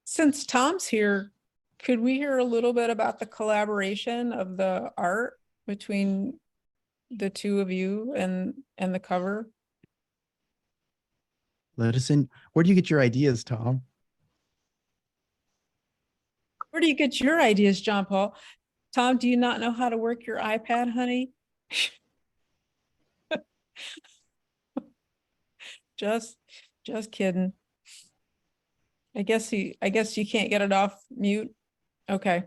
Since Tom's here, could we hear a little bit about the collaboration of the art between the two of you and the cover? Let us in. Where do you get your ideas, Tom? Where do you get your ideas, John Paul? Tom, do you not know how to work your iPad, honey? Just kidding. I guess you can't get it off mute. Okay.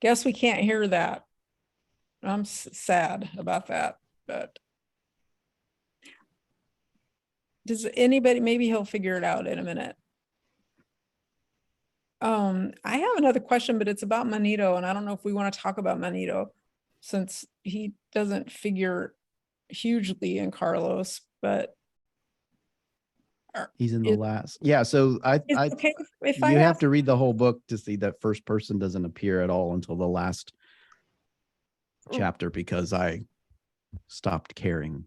Guess we can't hear that. I'm sad about that, but does anybody, maybe he'll figure it out in a minute. I have another question, but it's about Manito, and I don't know if we want to talk about Manito since he doesn't figure hugely in Carlos, but he's in the last. Yeah, so okay if you have to read the whole book to see that first person doesn't appear at all until the last chapter because I stopped caring.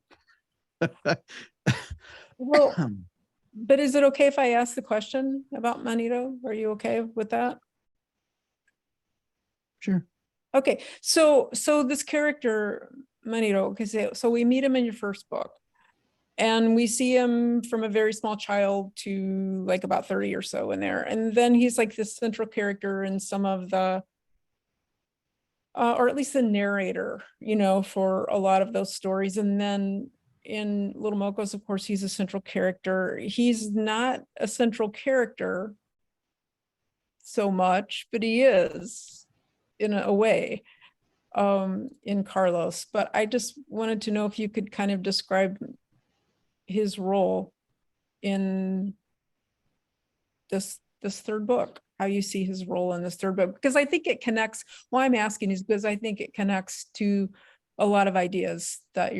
Well, but is it okay if I ask the question about Manito? Are you okay with that? Sure. Okay, so this character Manito, because so we meet him in your first book, and we see him from a very small child to like about 30 or so in there, and then he's like this central character in some of the, or at least the narrator, you know, for a lot of those stories, and then in Little Mocos, of course, he's a central character. He's not a central character so much, but he is in a way in Carlos. But I just wanted to know if you could kind of describe his role in this third book, how you see his role in this third book, because I think it connects. Why I'm asking is because I think it connects to a lot of ideas that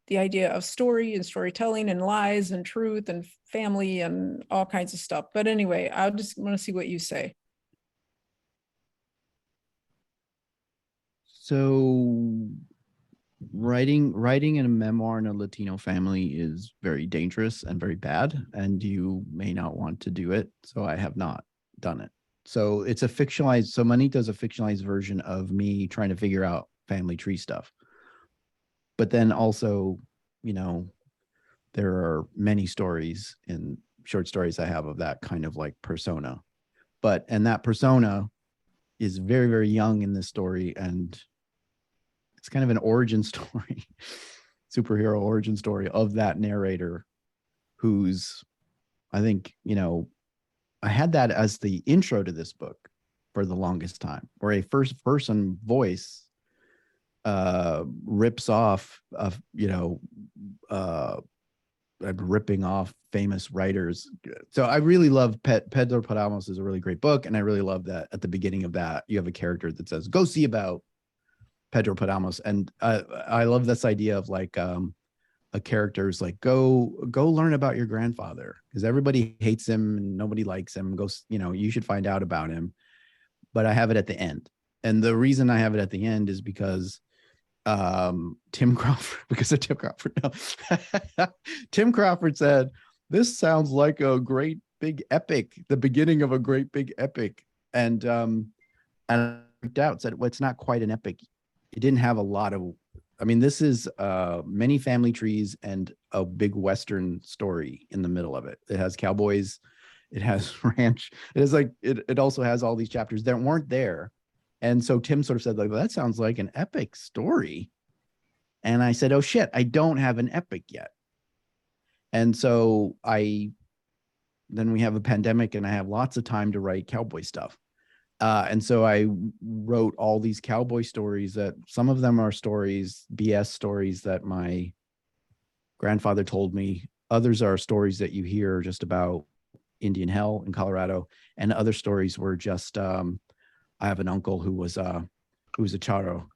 the idea of story and storytelling and lies and truth and family and all kinds of stuff. But anyway, I just want to see what you say. So writing in a memoir in a Latino family is very dangerous and very bad, and you may not want to do it. So I have not done it. So it's a fictionalized, so Manito's a fictionalized version of me trying to figure out family tree stuff. But then also, you know, there are many stories in short stories I have of that kind of like persona. And that persona is very, very young in this story. And it's kind of an origin story, superhero origin story of that narrator who's, I think, you know, I had that as the intro to this book for the longest time, where a first person voice rips off of, you know, ripping off famous writers. So I really love Pedro Paramos is a really great book, and I really love that at the beginning of that you have a character that says go see about Pedro Paramos, and I love this idea of like a character's like go learn about your grandfather because everybody hates him and nobody likes him. Go, you know, you should find out about him. But I have it at the end, and the reason I have it at the end is because Tim Crawford, no. Tim Crawford said, this sounds like a great big epic, the beginning of a great big epic. And I freaked out, said, well, it's not quite an epic. It didn't have a lot of, I mean, this is many family trees and a big Western story in the middle of it. It has cowboys, it has ranch. It is like, it also has all these chapters that weren't there. And so Tim sort of said, like, well, that sounds like an epic story. And I said, oh shit, I don't have an epic yet. And so then we have a pandemic and I have lots of time to write cowboy stuff. And so I wrote all these cowboy stories that some of them are stories, BS stories that my grandfather told me. Others are stories that you hear just about Indian hell in Colorado. And other stories were just, I have an uncle who was a charro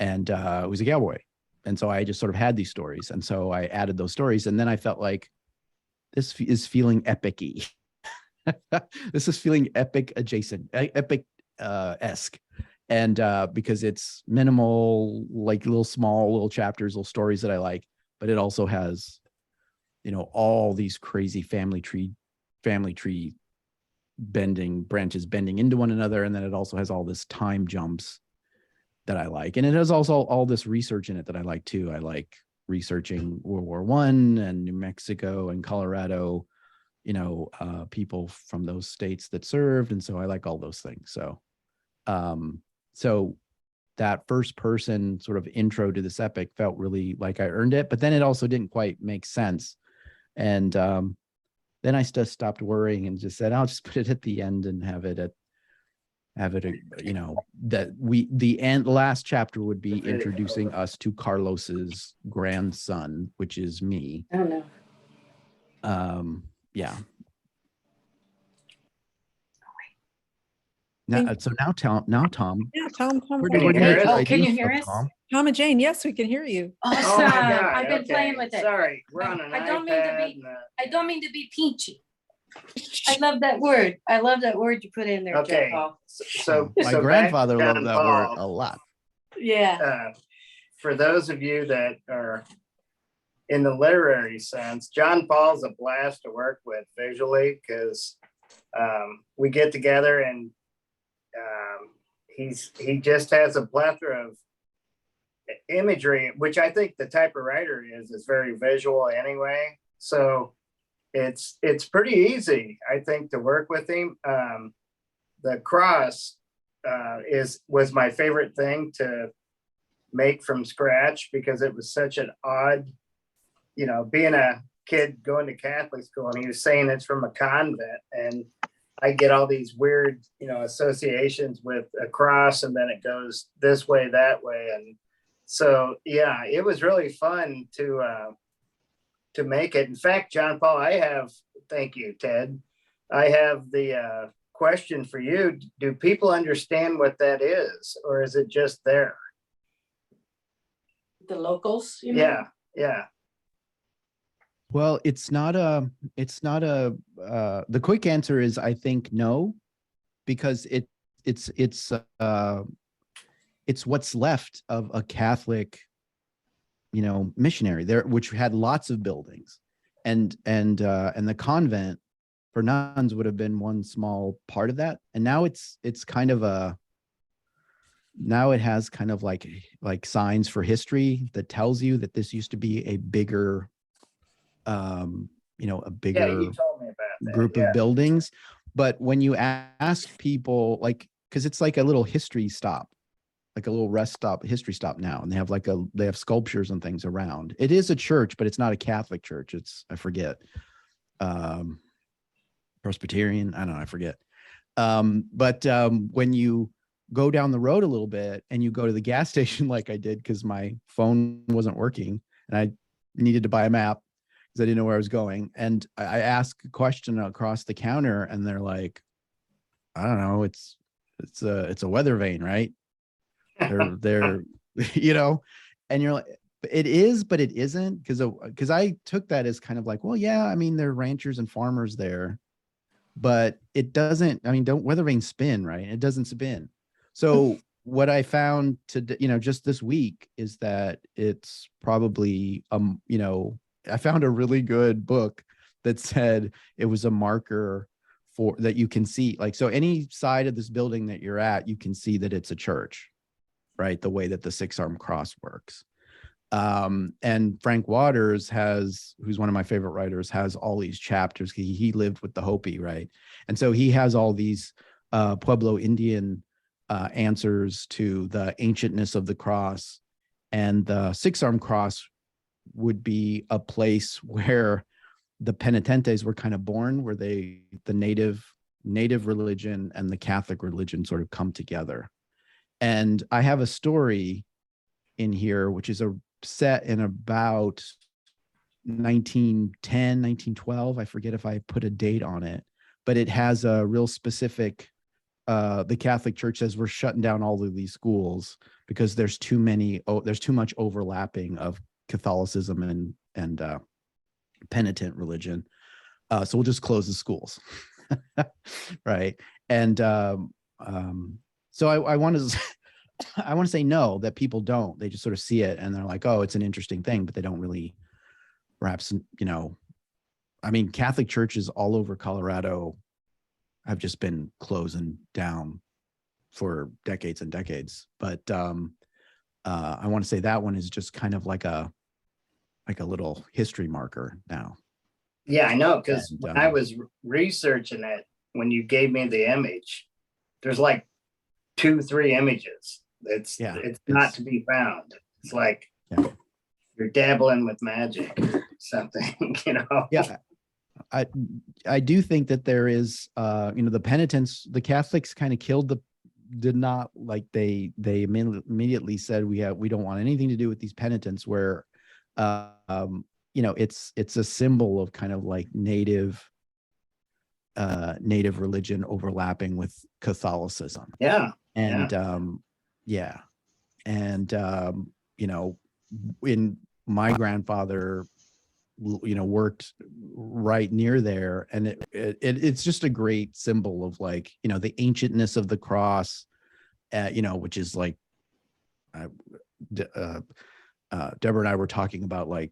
and who was a cowboy. And so I just sort of had these stories. And so I added those stories. And then I felt like this is feeling epic-y. This is feeling epic adjacent, epic esque. And because it's minimal, like little chapters, little stories that I like, but it also has, you know, all these crazy family tree branches bending into one another. And then it also has all this time jumps that I like. And it has also all this research in it that I like too. I like researching World War I and New Mexico and Colorado, you know, people from those states that served. And so I like all those things. So, so that first person sort of intro to this epic felt really like I earned it, but then it also didn't quite make sense. And then I just stopped worrying and just said, I'll just put it at the end and have it, you know, that the last chapter would be introducing us to Carlos's grandson, which is me. Oh no. Yeah. So now Tom. Yeah, Tom. What Can you do you hear make us? your Oh, can you ideas hear of, us? Tom? Tom and Jane, yes, we can hear you. Oh Awesome. my God. I've been Okay. playing with it. Sorry, we're on an I don't mean to iPad. be- I don't mean to be peachy. I love that word. I love that word you put in there, Okay. John Paul. So My so grandfather back to loved John that word Paul. a lot. Yeah. For those of you that are in the literary sense, John Paul's a blast to work with visually because we get together and he just has a plethora of imagery, which I think the type of writer is very visual anyway. So it's pretty easy, I think, to work with him. The cross was my favorite thing to make from scratch because it was such an odd, you know, being a kid going to Catholic school, and he was saying it's from a convent, and I get all these weird, you know, associations with a cross, and then it goes this way, that way. And so, yeah, it was really fun to make it. In fact, John Paul, thank you, Ted. I have the question for you. Do people understand what that is, or is it just there? The locals, you mean? Yeah. Well, it's not a, the quick answer is, I think no, because it's what's left of a Catholic, you know, missionary there, which had lots of buildings, and the convent for nuns would have been one small part of that. And now it's kind of now it has kind of like signs for history that tells you that this used to be a bigger, you know, a bigger You told me about that. group of buildings. But when you ask people, like, because it's like a little history stop, like a little rest stop, history stop now, and they have sculptures and things around. It is a church, but it's not a Catholic church. It's, I forget, Presbyterian. I don't know, I forget. But when you go down the road a little bit and you go to the gas station, like I did, because my phone wasn't working and I needed to buy a map because I didn't know where I was going. And I asked a question across the counter, and they're like, I don't know, it's a weather vane, right? They're you know, and you're like, it is, but it isn't, because I took that as kind of like, well, yeah, I mean, there are ranchers and farmers there, but it doesn't, I mean, don't weather vanes spin, right? It doesn't spin. So what I found just this week is that it's probably, you know, I found a really good book that said it was a marker for that you can see, like, so any side of this building that you're at, you can see that it's a church, right? The way that the six-armed cross works. And Frank Waters who's one of my favorite writers, has all these chapters. He lived with the Hopi, right? And so he has all these Pueblo Indian answers to the ancientness of the cross. And the six-armed cross would be a place where the penitentes were kind of born, where the native religion and the Catholic religion sort of come together. And I have a story in here, which is set in about 1910, 1912. I forget if I put a date on it, but it has a real specific, the Catholic Church says we're shutting down all of these schools because there's too much overlapping of Catholicism and penitent religion. So we'll just close the schools. Right. And so I want to say no, that people don't. They just sort of see it and they're like, oh, it's an interesting thing, but they don't really, perhaps, I mean, Catholic churches all over Colorado have just been closing down for decades and decades. But I want to say that one is just kind of like a little history marker now. Yeah, I know, because when I was researching it, when you gave me the image, there's like 2-3 images. It's not to be found. It's like you're dabbling with magic or something, Yeah. I do think that there is, the penitents, the Catholics kind of they immediately said, we don't want anything to do with these penitents, where, it's a symbol of kind of like native religion overlapping with Catholicism. Yeah. And, in my grandfather, worked right near there, and it's just a great symbol of, like, the ancientness of the cross, which is like, Deborah and I were talking about like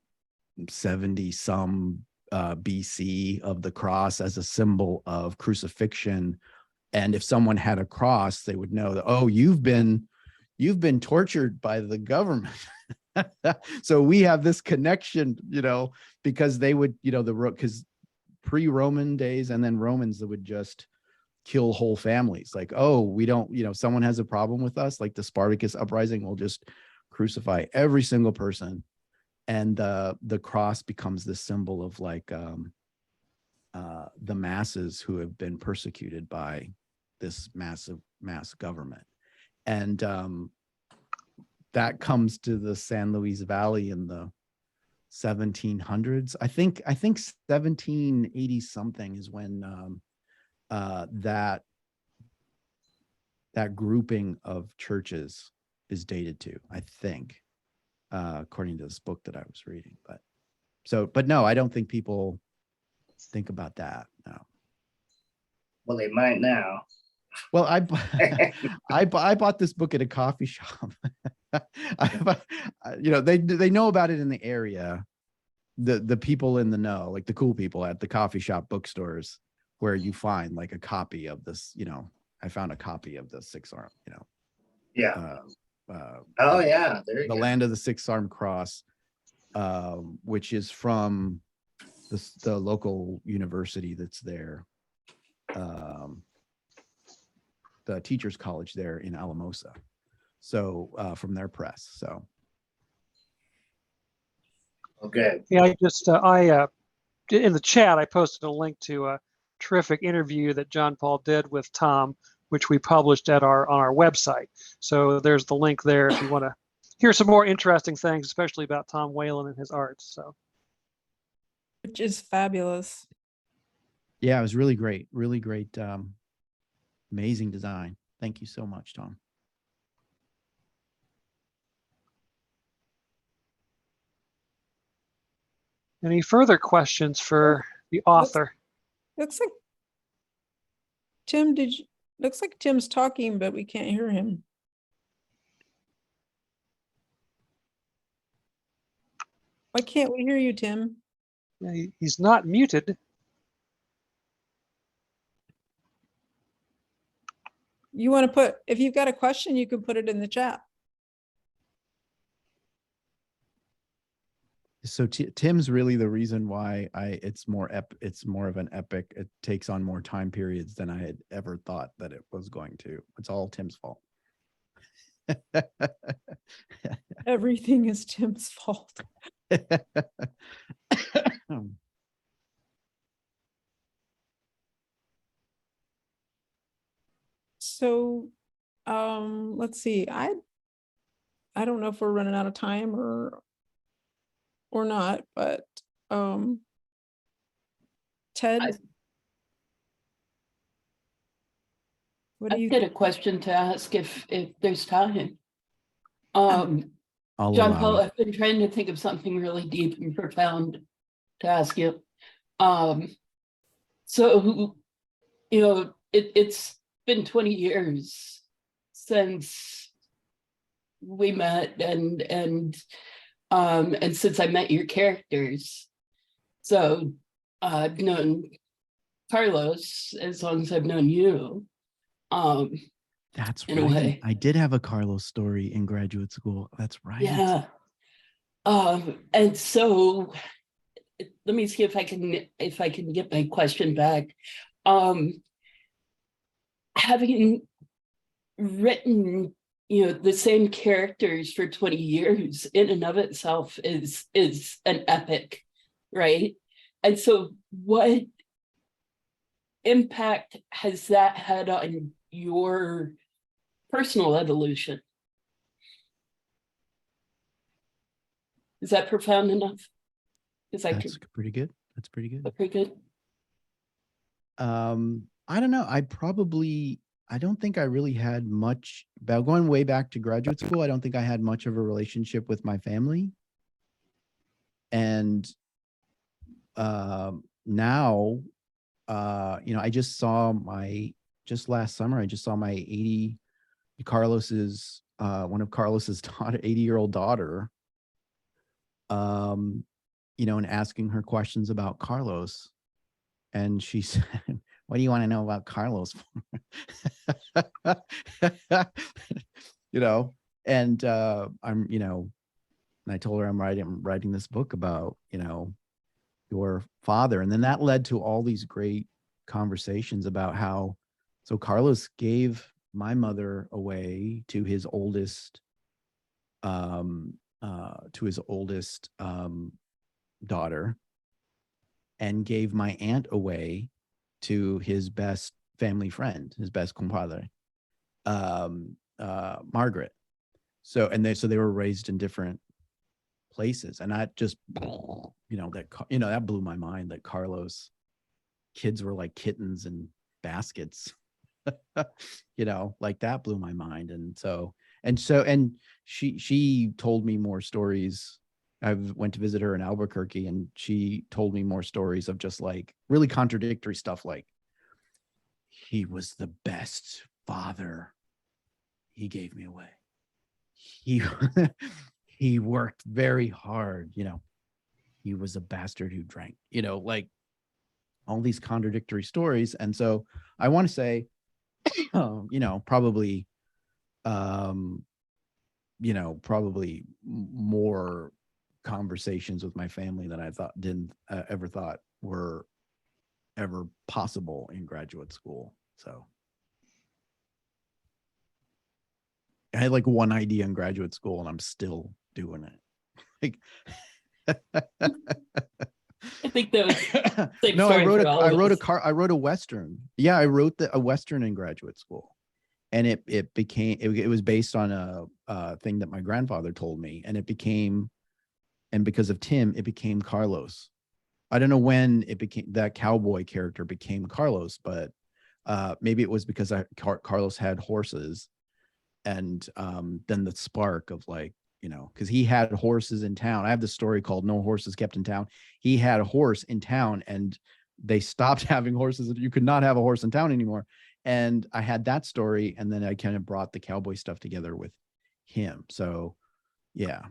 70 some BC of the cross as a symbol of crucifixion. And if someone had a cross, they would know that, oh, you've been tortured by the government. So we have this connection, because they would, because pre-Roman days and then Romans that would just kill whole families. Like, oh, we don't, someone has a problem with us, like the Spartacus uprising, we'll just crucify every single person. And the cross becomes this symbol of like the masses who have been persecuted by this mass government. And that comes to the San Luis Valley in the 1700s. I think 1780 something is when that grouping of churches is dated to, I think, according to this book that I was reading. But no, I don't think people think about that. No. Well, they might now. Well, I bought this book at a coffee shop. They know about it in the area. The people in the know, like the cool people at the coffee shop bookstores, where you find like a copy of this. I found a copy of the six-arm. Yeah. Oh yeah, there you the go. Land of the Six-Armed Cross, which is from the local university that's there. The Teachers College there in Alamosa. So from their press. So. Okay. Yeah, I in the chat, I posted a link to a terrific interview that John Paul did with Tom, which we published on our website. So there's the link there if you want to hear some more interesting things, especially about Tom Whalen and his art. So. Which is fabulous. Yeah, it was really great. Really great. Amazing design. Thank you so much, Tom. Any further questions for the author? Looks like looks like Tim's talking, but we can't hear him. Why can't we hear you, Tim? Yeah, he's not muted. you want to put, if you've got a question, you can put it in the chat. So Tim's really the reason why it's more of an epic. It takes on more time periods than I had ever thought that it was going to. It's all Tim's fault. Everything is Tim's fault. So, let's see. I don't know if we're running out of time or not, but Ted, what do I've you got a question to ask if there's time. I'll John allow Paul, it. I've been trying to think of something really deep and profound to ask you. So, you know, it's been 20 years since we met and since I met your characters. So I've known Carlos as long as I've known you. That's in a right. way. I did have a Carlos story in graduate school. That's right. Yeah. And so let me see if I can get my question back. Having written, you know, the same characters for 20 years in and of itself is an epic, right? And so what impact has that had on your personal evolution? Is that profound enough? Is that That's pretty good. That's pretty good. pretty good? I don't know. I don't think I really had much about going way back to graduate school. I don't think I had much of a relationship with my family. And now, you know, just last summer, I just saw my one of Carlos's 80-year-old daughter, you know, and asking her questions about Carlos. And she said, what do you want to know about Carlos? You know, and I'm, you know, and I told her I'm writing this book about, you know, your father. And then that led to all these great conversations about how, so Carlos gave my mother away to his oldest daughter, and gave my aunt away to his best family friend, his best compadre, Margaret. So, and they were raised in different places. And that just, you know, that blew my mind that Carlos kids were like kittens in baskets. You know, like that blew my mind. And she told me more stories. I went to visit her in Albuquerque, and she told me more stories of just like really contradictory stuff. Like, he was the best father. He gave me away. He worked very hard. You know, he was a bastard who drank, you know, like all these contradictory stories. And so I want to say, you know, probably more conversations with my family than I didn't ever thought were ever possible in graduate school. So I had like one idea in graduate school, and I'm still doing it. Like, I think that was same no, I story for all of us. I wrote a Western. Yeah, I wrote a Western in graduate school. And it was based on a thing that my grandfather told me, and because of Tim, it became Carlos. I don't know when that cowboy character became Carlos, but maybe it was because Carlos had horses, and then the spark of, like, you know, because he had horses in town. I have this story called No Horses Kept in Town. He had a horse in town, and they stopped having horses. You could not have a horse in town anymore. And I had that story, and then I kind of brought the cowboy stuff together with him. So, yeah.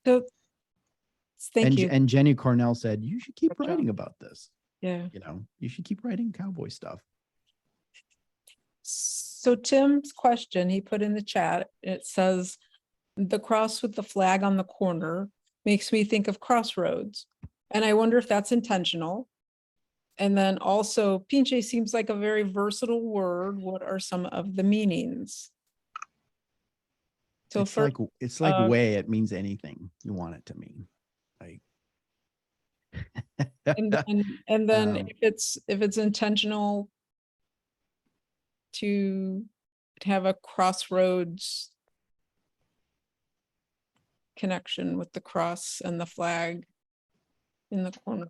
So thank you. And Jenny Cornell said, you should keep Good job. writing about this. Yeah. You know, you should keep writing cowboy stuff. So Tim's question he put in the chat, it says, the cross with the flag on the corner makes me think of crossroads. And I wonder if that's intentional. And then also, pinche seems like a very versatile word. What are some of the meanings? So It's like uh, way, it means anything you want it to mean. Like and then Um, if it's intentional to have a crossroads connection with the cross and the flag in the corner.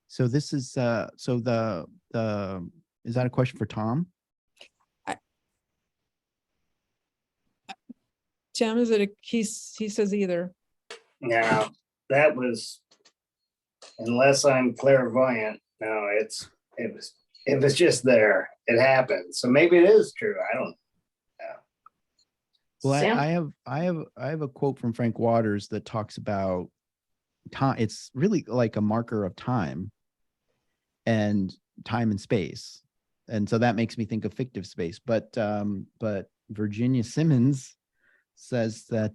so this is so the is that a question for Tom? Tim, is it a he says either. Now, that was, unless I'm clairvoyant, no, it was just there. It happened. So maybe it is true. I don't know. Well, Sam- I have a quote from Frank Waters that talks about time. It's really like a marker of time and space. And so that makes me think of fictive space. But Virginia Simmons says that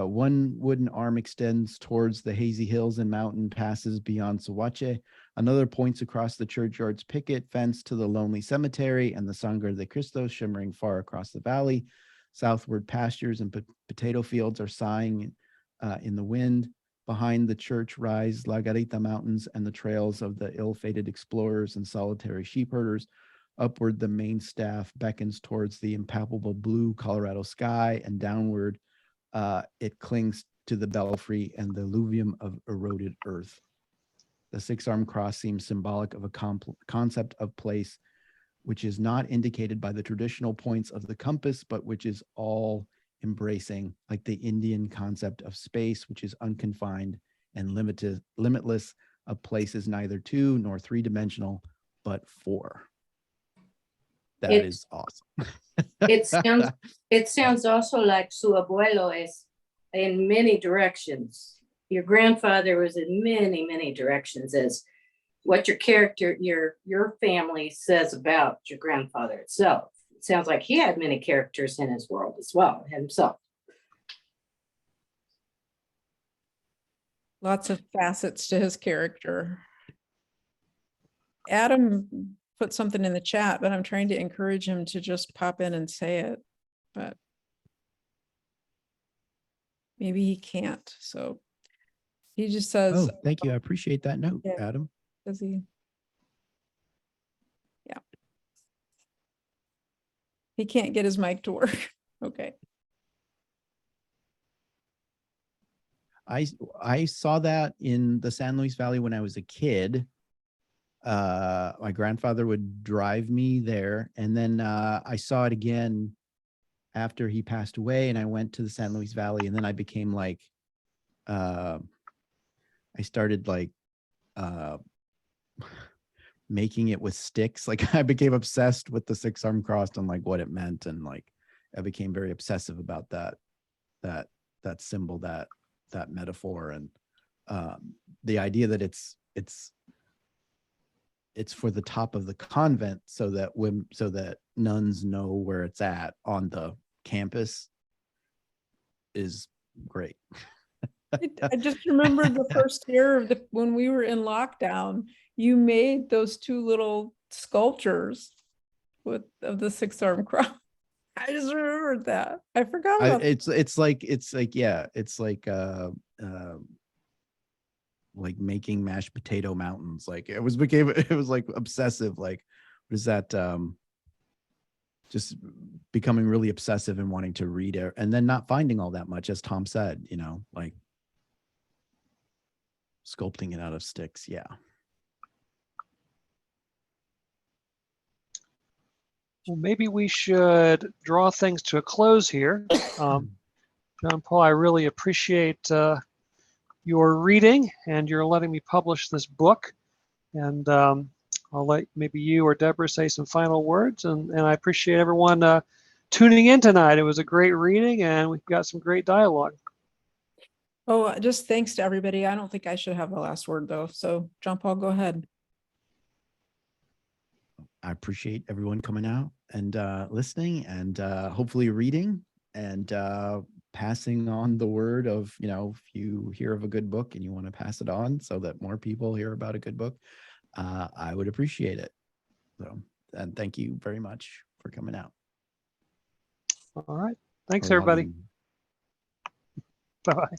one wooden arm extends towards the hazy hills and mountain passes beyond Sawache. Another points across the churchyard's picket fence to the lonely cemetery and the Sangre de Cristo shimmering far across the valley. Southward pastures and potato fields are sighing in the wind. Behind the church rise La Garita Mountains and the trails of the ill-fated explorers and solitary sheep herders. Upward, the main staff beckons towards the impalpable blue Colorado sky, and downward, it clings to the belfry and the alluvium of eroded earth. The six-armed cross seems symbolic of a concept of place which is not indicated by the traditional points of the compass, but which is all embracing, like the Indian concept of space, which is unconfined and limitless. A place is neither two nor three-dimensional, but four. That is awesome. It sounds also like su abuelo is in many directions. Your grandfather was in many, many directions, as what your character, your family says about your grandfather itself. It sounds like he had many characters in his world as well, himself. Lots of facets to his character. Adam put something in the chat, but I'm trying to encourage him to just pop in and say it, but maybe he can't. So he just says, Oh, thank you. I appreciate that note, Yeah. Adam. does he? Yeah. He can't get his mic to work. Okay. I saw that in the San Luis Valley when I was a kid. My grandfather would drive me there, and then I saw it again after he passed away, and I went to the San Luis Valley, and then I became like, I started like making it with sticks. Like I became obsessed with the six-armed cross and like what it meant, and like I became very obsessive about that symbol, that metaphor, and the idea that it's for the top of the convent so that nuns know where it's at on the campus is great. I just remember the first year of when we were in lockdown, you made those two little sculptures of the six-armed cross. I just remembered that. I forgot about that. It's like making mashed potato mountains. Like it was like obsessive. Like what is that? Just becoming really obsessive and wanting to read it, and then not finding all that much, as Tom said, like sculpting it out of sticks. Yeah. Well, maybe we should draw things to a close here. John Paul, I really appreciate your reading and your letting me publish this book. And I'll let maybe you or Deborah say some final words. And I appreciate everyone tuning in tonight. It was a great reading, and we've got some great dialogue. Oh, just thanks to everybody. I don't think I should have the last word though. So John Paul, go ahead. I appreciate everyone coming out listening, and hopefully reading, and passing on the word of, if you hear of a good book and you want to pass it on so that more people hear about a good book, I would appreciate it. So, and thank you very much for coming out. All right. Thanks, Or everybody. logging. Bye-bye.